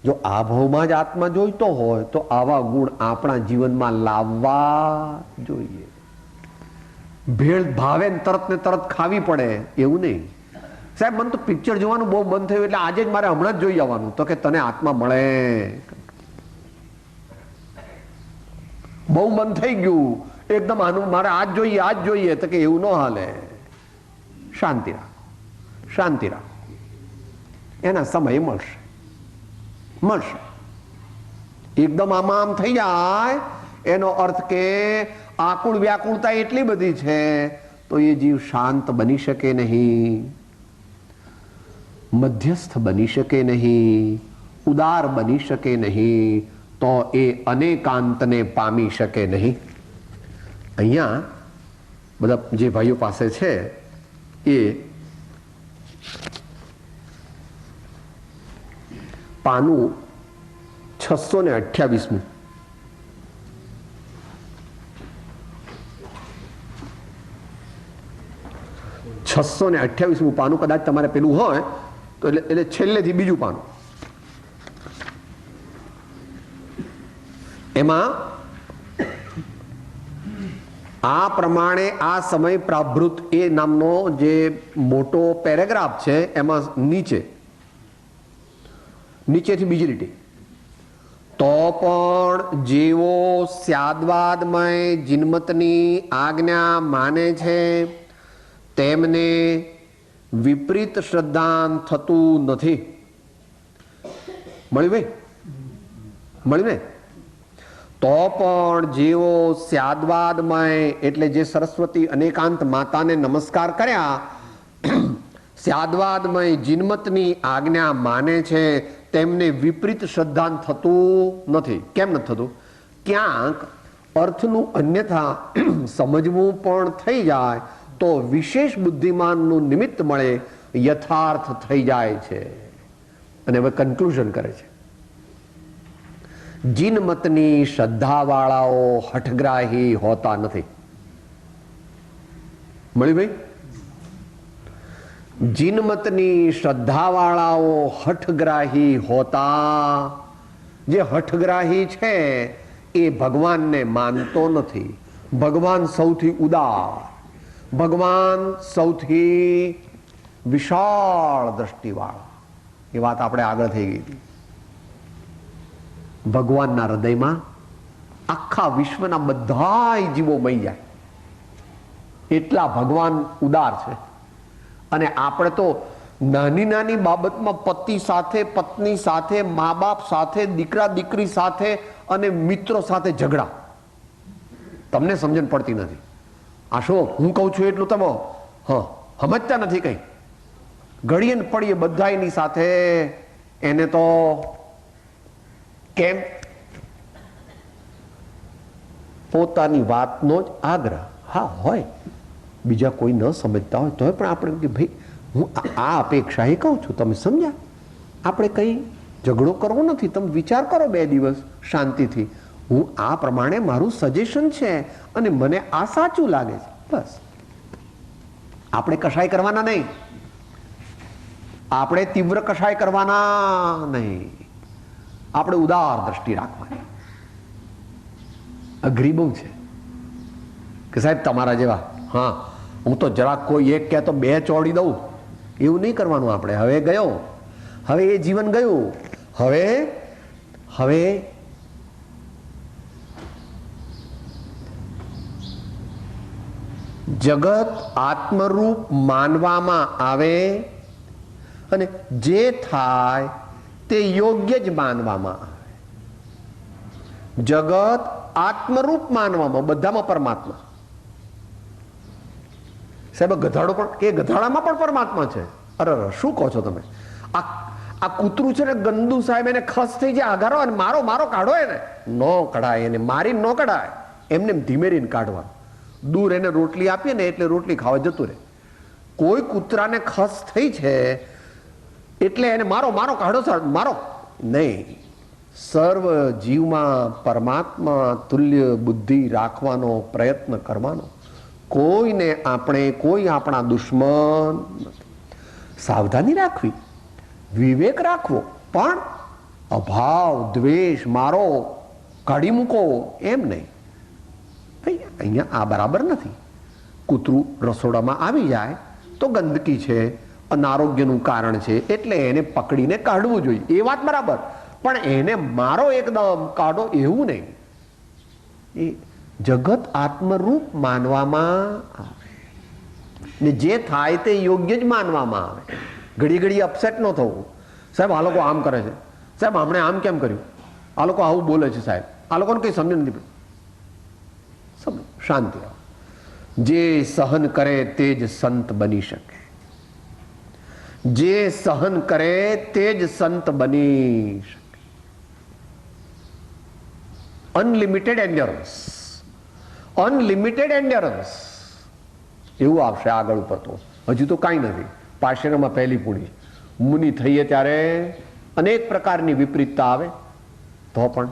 જો આ ભાવમાં જ આત્મા જોઈતો હોય તો આવા ગુણ આપણા જીવનમાં લાવવા જોઈએ. ભેળ ભાવે ને તરત ખાવી પડે એવું નહીં. સાહેબ મને તો પિક્ચર જોવાનું બહુ મન થયું એટલે આજે જ મારે હમણાં જ જોઈ આવવાનું. તો કે તને આત્મા મળે. બહુ મન થઈ ગયું એકદમ આનું મારે આજ જોઈએ તો કે એવું ન હાલે. શાંતિ રાખ, શાંતિ રાખ, એના સમય મળશે. એકદમ આમ થઈ જાય એનો અર્થ કે આકુળ વ્યાકુળતા એટલી બધી છે તો એ જીવ શાંત બની શકે નહીં, મધ્યસ્થ બની શકે નહીં, ઉદાર બની શકે નહીં, તો એ અનેકાંતને પામી શકે નહીં. અહીંયા બધા જે ભાઈઓ પાસે છે એ પાનું 628 628 પાનું કદાચ તમારે પેલું હોય તો એટલે છેલ્લેથી બીજું પાનું. એમાં આ પ્રમાણે આ સમય પ્રાભૃત એ નામનો જે મોટો પેરેગ્રાફ છે એમાં નીચેથી બીજી લીટી, તો પણ જેવો સ્યાદવાદમય જીનમતની આજ્ઞા માને છે તેમને વિપરીત શ્રદ્ધાન થતું નથી. મળ્યું ભાઈ? મળ્યું ને? તો પણ જેવો સ્યાદવાદમય એટલે જે સરસ્વતી અનેકાંત માતાને નમસ્કાર કર્યા, સ્યાદવાદમય જીનમતની આજ્ઞા માને છે તેમને વિપરીત શ્રદ્ધાન થતું નથી. કેમ નથી થતું? ક્યાંક અર્થનું અન્યથા સમજવું પણ થઈ જાય તો વિશેષ બુદ્ધિમાનનું નિમિત્ત મળે, યથાર્થ થઈ જાય છે. અને હવે કન્ક્લુઝન કરે છે, જીનમતની શ્રદ્ધાવાળાઓ હઠગ્રાહી હોતા નથી. મળી ભાઈ? જીનમતની શ્રદ્ધાવાળાઓ હઠગ્રાહી હોતા, જે હઠગ્રાહી છે એ ભગવાનને માનતો નથી. ભગવાન સૌથી ઉદાર, ભગવાન સૌથી વિશાળ દ્રષ્ટિવાળા. એ વાત આપણે આગળ થઈ ગઈ હતી. ભગવાનના હૃદયમાં આખા વિશ્વના બધા જીવો મળી જાય એટલા ભગવાન ઉદાર છે. અને આપણે તો નાની નાની બાબતમાં પતિ સાથે, પત્ની સાથે, મા બાપ સાથે, દીકરા દીકરી સાથે અને મિત્રો સાથે ઝઘડા. તમને સમજણ પડતી નથી. આ શું હું કહું છું એટલું તમે સમજતા નથી. કઈ ઘડીએ ને પડીએ બધાની સાથે એને તો કેમ? પોતાની વાતનો જ આગ્રહ. હા હોય, બીજા કોઈ ન સમજતા હોય તો પણ આપણે કે ભાઈ હું આ અપેક્ષા એ કહું છું, તમે સમજ્યા? આપણે કંઈ ઝઘડો કરવો નથી. તમે વિચાર કરો 2 દિવસ શાંતિથી. હું આ પ્રમાણે મારું સજેશન છે અને મને આ સાચું લાગે છે, બસ. આપણે કશાય કરવાના નહીં, આપણે તીવ્ર કશાય કરવાના નહીં. આપણે ઉદાર દ્રષ્ટિ રાખવાની. અઘરી બહુ છે કે સાહેબ તમારા જેવા હા હું તો જરાક કોઈ એક કહે તો 2 ચોડી દઉં, એવું નહીં કરવાનું. આપણે હવે ગયો, હવે એ જીવન ગયું. હવે જગત આત્મરૂપ માનવામાં આવે અને જે થાય તે યોગ્ય જ માનવામાં આવે. જગત આત્મરૂપ માનવામાં, બધામાં પરમાત્મા. સાહેબ ગધાડો પણ, કે ગધાડામાં પણ પરમાત્મા છે. અરે શું કહો છો તમે? આ કૂતરું છે ને ગંદુ સાહેબ, એને ખસ થઈ જાય આઘારો અને મારો મારો કાઢો એને. નો કઢાય, એને મારી ન કઢાય, એમને ધીમેરીને કાઢવાનું. દૂર એને રોટલી આપીએ ને એટલે રોટલી ખાવા જતું રહે. કોઈ કૂતરાને ખસ થઈ છે એટલે એને મારો મારો કાઢો મારો નહીં. સર્વ જીવમાં પરમાત્મા તુલ્ય બુદ્ધિ રાખવાનો પ્રયત્ન કરવાનો. કોઈને આપણે કોઈ આપણા દુશ્મન નથી. સાવધાની રાખવી, વિવેક રાખવો, પણ અભાવ દ્વેષ મારો કાઢી મૂકો એમ નહીં. ભાઈ અહીંયા આ બરાબર નથી. કૂતરું રસોડામાં આવી જાય તો ગંદકી છે, અનારોગ્યનું કારણ છે, એટલે એને પકડીને કાઢવું જોઈએ, એ વાત બરાબર. પણ એને મારો એકદમ કાઢો એવું નહીં. એ જગત આત્મરૂપ માનવામાં આવે ને જે થાય તે યોગ્ય જ માનવામાં આવે. ઘડી ઘડી અપસેટ ન થવું. સાહેબ આ લોકો આમ કરે છે, સાહેબ હમણે આમ કેમ કર્યું, આ લોકો આવું બોલે છે, સાહેબ આ લોકોને કંઈ સમજ નથી પડતી. શાંતિ. જે સહન કરે તે જ સંત બની શકે. જે સહન કરે તે જ સંત બની શકે. અનલિમિટેડ એન્ડ્યોરન્સ, અનલિમિટેડ એન્ડ્યોરન્સ એવું આવશે આગળ ઉપર. તો હજુ તો કાંઈ નથી. પાશેરમાં પહેલી પૂણી મુનિ થઈએ ત્યારે અનેક પ્રકારની વિપરીતતા આવે, તો પણ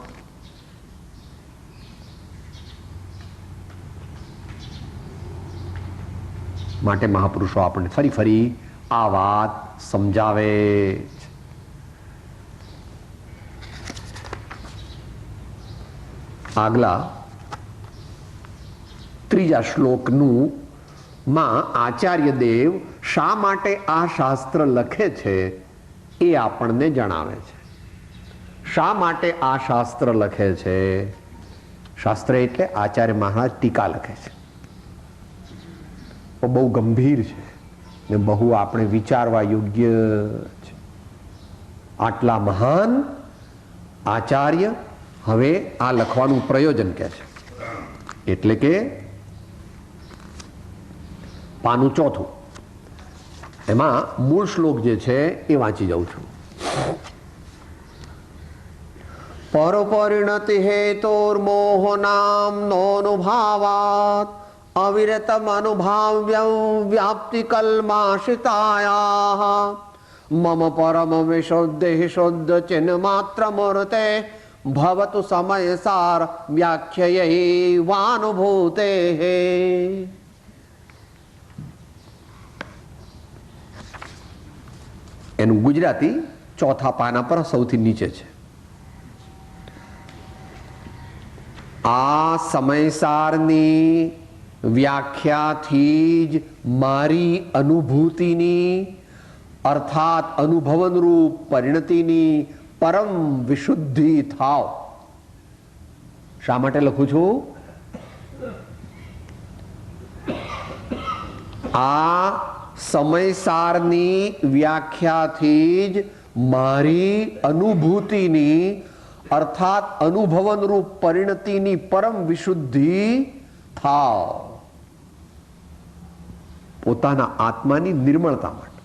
માટે મહાપુરુષો આપણને ફરી ફરી આ વાત સમજાવે છે. આગલા ત્રીજા શ્લોકનું માં આચાર્ય દેવ શા માટે આ શાસ્ત્ર લખે છે એ આપણને જણાવે છે. શા માટે આ શાસ્ત્ર લખે છે? શાસ્ત્ર એટલે આચાર્ય મહારાજ ટીકા લખે છે. બહુ ગંભીર છે ને બહુ આપણે વિચારવા યોગ્ય છે. આટલા મહાન આચાર્ય હવે આ લખવાનું પ્રયોજન કે છે. એટલે કે પાનું ચોથું, એમાં મૂળ શ્લોક જે છે એ વાંચી જાઉં છું. પરપરિણતિ હેતોર્મોહનામ નોનુભાવાત અવિરતમ અનુભાવ્યં વ્યાપ્તિ કલ્માશિતાયાઃ મમ પરમ વિશુદ્ધિ શુદ્ધ ચિન્હ માત્ર મૂર્તે ભવતુ સમયસાર વ્યાખ્યયૈવાનુભૂતે. એનું ગુજરાતી ચોથા પાના પર સૌથી નીચે છે. આ સમયસારની વ્યાખ્યાથી જ મારી અનુભૂતિની અર્થાત અનુભવનરૂપ પરિણતિની પરમ વિશુદ્ધિ થાવ. શા માટે લખું છું? આ સમયસારની વ્યાખ્યાથી જ મારી અનુભૂતિની અર્થાત અનુભવનરૂપ પરિણતિની પરમ વિશુદ્ધિ થાવ. પોતાના આત્માની નિર્મળતા માટે.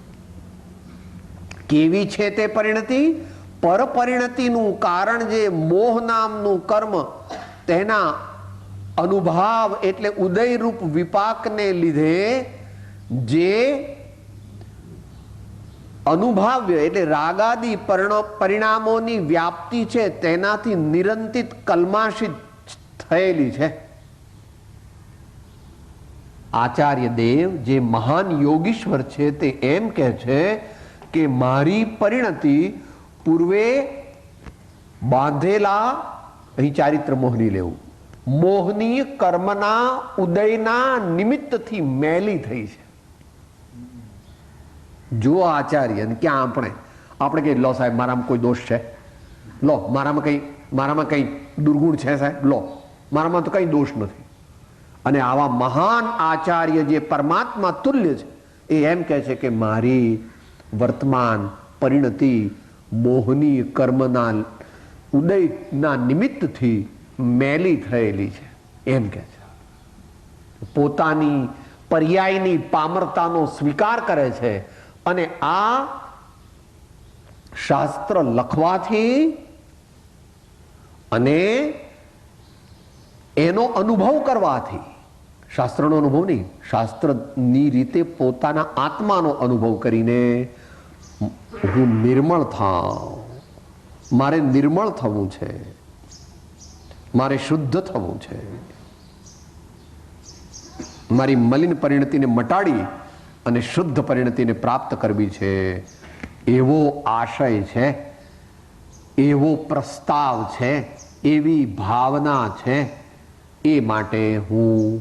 કેવી છે તે પરિણતિ? પરપરિણતિનું કારણ જે મોહ નામનું કર્મ, તેના અનુભાવ એટલે ઉદયરૂપ વિપાકને લીધે જે અનુભાવ્ય એટલે રાગાદી પરિણામોની વ્યાપ્તિ છે તેનાથી નિરંતિત કલ્માશિત થયેલી છે. આચાર્ય દેવ જે મહાન યોગીશ્વર છે તે એમ કહે છે કે મારી પરિણતિ પૂર્વે બાંધેલા, અહીં ચારિત્ર મોહની લેવું, મોહનીય કર્મના ઉદયના નિમિત્તથી મેલી થઈ છે. જો આચાર્ય ક્યાં આપણે કઈ લો સાહેબ મારામાં કોઈ દોષ છે, લો મારામાં કઈ દુર્ગુણ છે સાહેબ, લો મારામાં તો કઈ દોષ નથી. અને આવા મહાન આચાર્ય જે પરમાત્મા તુલ્ય છે એ એમ કહે છે કે મારી વર્તમાન પરિણતિ મોહની કર્મના ઉદયના નિમિત્તથી મેલી થયેલી છે એમ કહે છે. પોતાની પર્યાયની પામરતાનો સ્વીકાર કરે છે, અને આ શાસ્ત્ર લખવાથી અને એનો અનુભવ કરવાથી, શાસ્ત્રનો અનુભવ નહીં, શાસ્ત્રની રીતે પોતાના આત્માનો અનુભવ કરીને હું નિર્મળ થાઉં. મારે નિર્મળ થવું છે, મારે શુદ્ધ થવું છે, મારી મલિન પરિણતિને મટાડી અને શુદ્ધ પરિણતિને પ્રાપ્ત કરવી છે, એવો આશય છે, એવો પ્રસ્તાવ છે, એવી ભાવના છે. એ માટે હું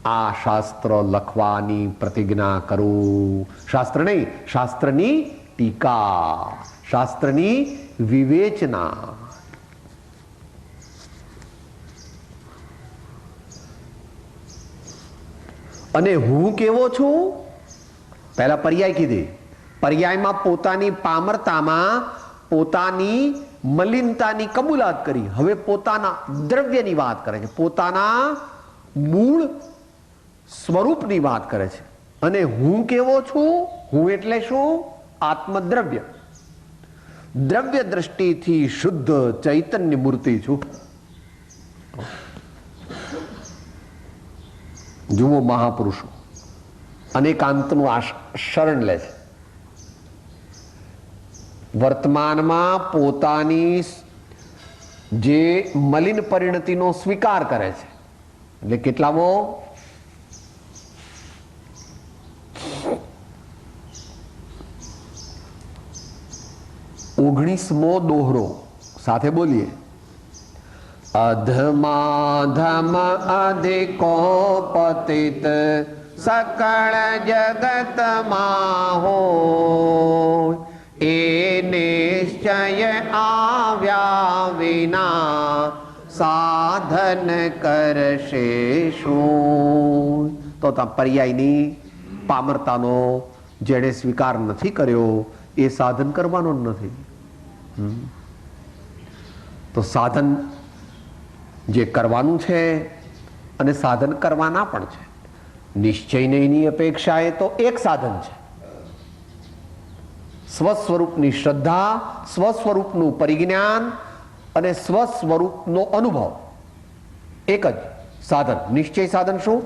આ શાસ્ત્ર લખવાની પ્રતિજ્ઞા કરું. શાસ્ત્ર નહીં, શાસ્ત્રની ટીકા, શાસ્ત્રની વિવેચના. અને હું કેવો છું? પહેલા પર્યાય કીધી. પર્યાયમાં પોતાની પામરતામાં પોતાની મલિનતાની કબૂલાત કરી. હવે પોતાના દ્રવ્યની વાત કરે છે, પોતાના મૂળ સ્વરૂપની વાત કરે છે. અને હું કેવો છું? હું એટલે શું? આત્મદ્રવ્ય. દ્રવ્ય દ્રષ્ટિથી શુદ્ધ ચૈતન્ય મૂર્તિ છું. જુઓ મહાપુરુષો અનેકાંતનું શરણ લે છે. વર્તમાનમાં પોતાની જે મલિન પરિણતિનો સ્વીકાર કરે છે, એટલે કેટલામો? 19મો દોહરો. સાથે બોલીએ. અધમાધમ અધિકો પતિત સકળ જગતમાં હો, એ નિશ્ચય આવ્યા વિના સાધન કરશે શું? તો પર્યાયની પામરતાનો જેણે સ્વીકાર નથી કર્યો એ સાધન કરવાનો નથી. તો સાધન જે કરવાનું છે અને સાધન કરવાના પણ છે. નિશ્ચયની અપેક્ષાએ તો એક સાધન છે. સ્વસ્વરૂપની શ્રદ્ધા, સ્વસ્વરૂપનું પરિજ્ઞાન અને સ્વસ્વરૂપનો અનુભવ, એક જ સાધન. નિશ્ચય સાધન શું?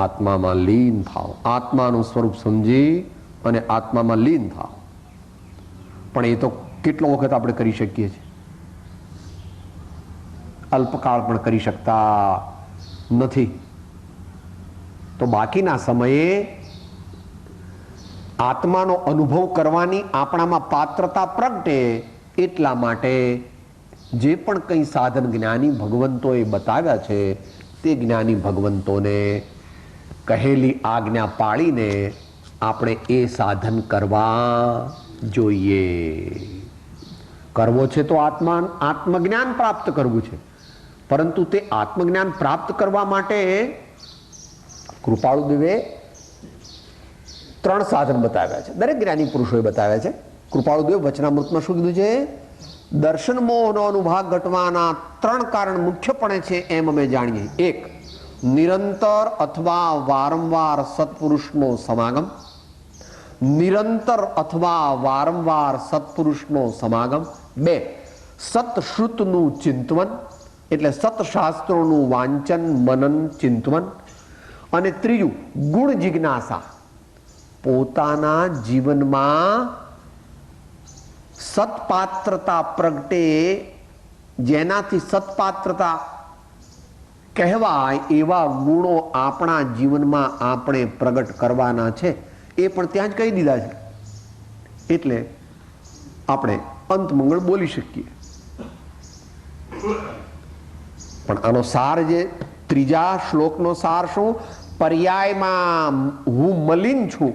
આત્મામાં લીન થાવ, આત્માનું સ્વરૂપ સમજી અને આત્મામાં લીન થાવ. પણ એ તો કેટલો વખત આપણે કરી શકીએ છીએ? અલ્પકાળ પણ કરી શકતા નથી. તો બાકીના સમયે આત્માનો અનુભવ કરવાની આપણામાં પાત્રતા પ્રગટે એટલા માટે જે પણ કંઈ સાધન જ્ઞાની ભગવંતોએ બતાવ્યા છે તે જ્ઞાની ભગવંતોને કહેલી આજ્ઞા પાળીને આપણે એ સાધન કરવા જોઈએ. કરવો છે તો આત્મજ્ઞાન પ્રાપ્ત કરવું છે, પરંતુ તે આત્મજ્ઞાન પ્રાપ્ત કરવા માટે કૃપાળુદેવે 3 સાધન બતાવ્યા છે. દરેક જ્ઞાની પુરુષોએ બતાવ્યા છે. કૃપાળુદેવ વચનામૃતમાં શું કીધું છે? દર્શન મોહનો અનુભાગ ઘટવાના 3 કારણ મુખ્યપણે છે એમ અમે જાણીએ. 1, નિરંતર અથવા વારંવાર સત્પુરુષનો સમાગમ. નિરંતર અથવા વારંવાર સત્પુરુષનો સમાગમ. 2, સતશ્રુતનું ચિંતવન, એટલે સતશાસ્ત્રોનું વાંચન, મનન, ચિંતવન. અને 3, ગુણ જિજ્ઞાસા. પોતાના જીવનમાં સત્પાત્રતા પ્રગટે, જેનાથી સત્પાત્રતા કહેવાય એવા ગુણો આપણા જીવનમાં આપણે પ્રગટ કરવાના છે. એ પણ ત્યાં જ કહી દીધા છે. એટલે આપણે અંત મંગળ બોલી શકીએ. પણ આનો સાર, જે 3જા શ્લોકનો સાર શું? પર્યાયમાં હું મલિન છું,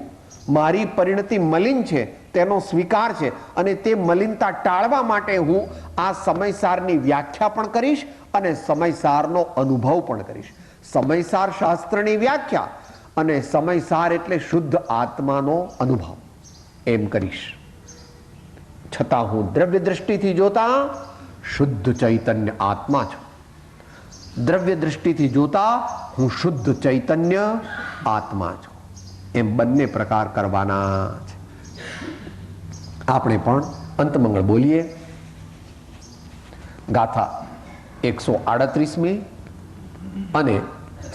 મારી પરિણતિ મલિન છે તેનો સ્વીકાર છે, અને તે મલિનતા ટાળવા માટે હું આ સમયસારની વ્યાખ્યા પણ કરીશ અને સમયસારનો અનુભવ પણ કરીશ. સમયસાર શાસ્ત્રની વ્યાખ્યા અને સમયસાર એટલે શુદ્ધ આત્માનો અનુભવ એમ કરીશ. છતાં હું દ્રવ્ય દ્રષ્ટિથી જોતા શુદ્ધ ચૈતન્ય આત્મા છું. દ્રવ્ય દ્રષ્ટિથી જોતા હું શુદ્ધ ચૈતન્ય આત્મા છું. એમ બંને પ્રકાર કરવાના છે. આપણે પણ અંતમંગળ બોલીએ. ગાથા 138મી અને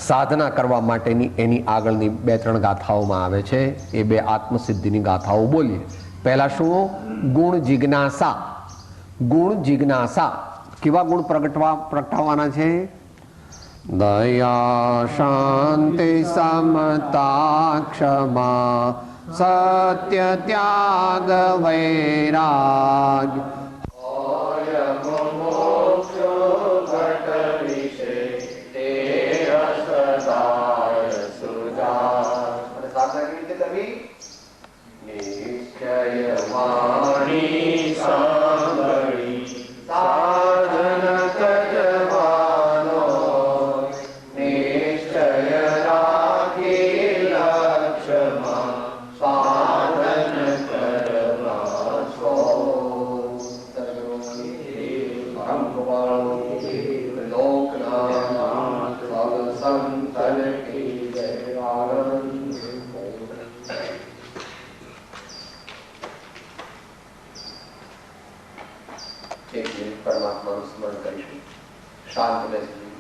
સાધના કરવા માટેની એની આગળની 2-3 ગાથાઓમાં આવે છે. એ 2 આત્મસિદ્ધિની ગાથાઓ બોલીએ. પહેલા શું? ગુણ જિજ્ઞાસા. ગુણ જિજ્ઞાસા. કેવા ગુણ પ્રગટાવવાના છે? દયા, શાંતિ, સમતા, ક્ષમા, સત્ય, ત્યાગ, વૈરાગ, પરમાત્માનું સ્મરણ કરીશું. શાંત બેસી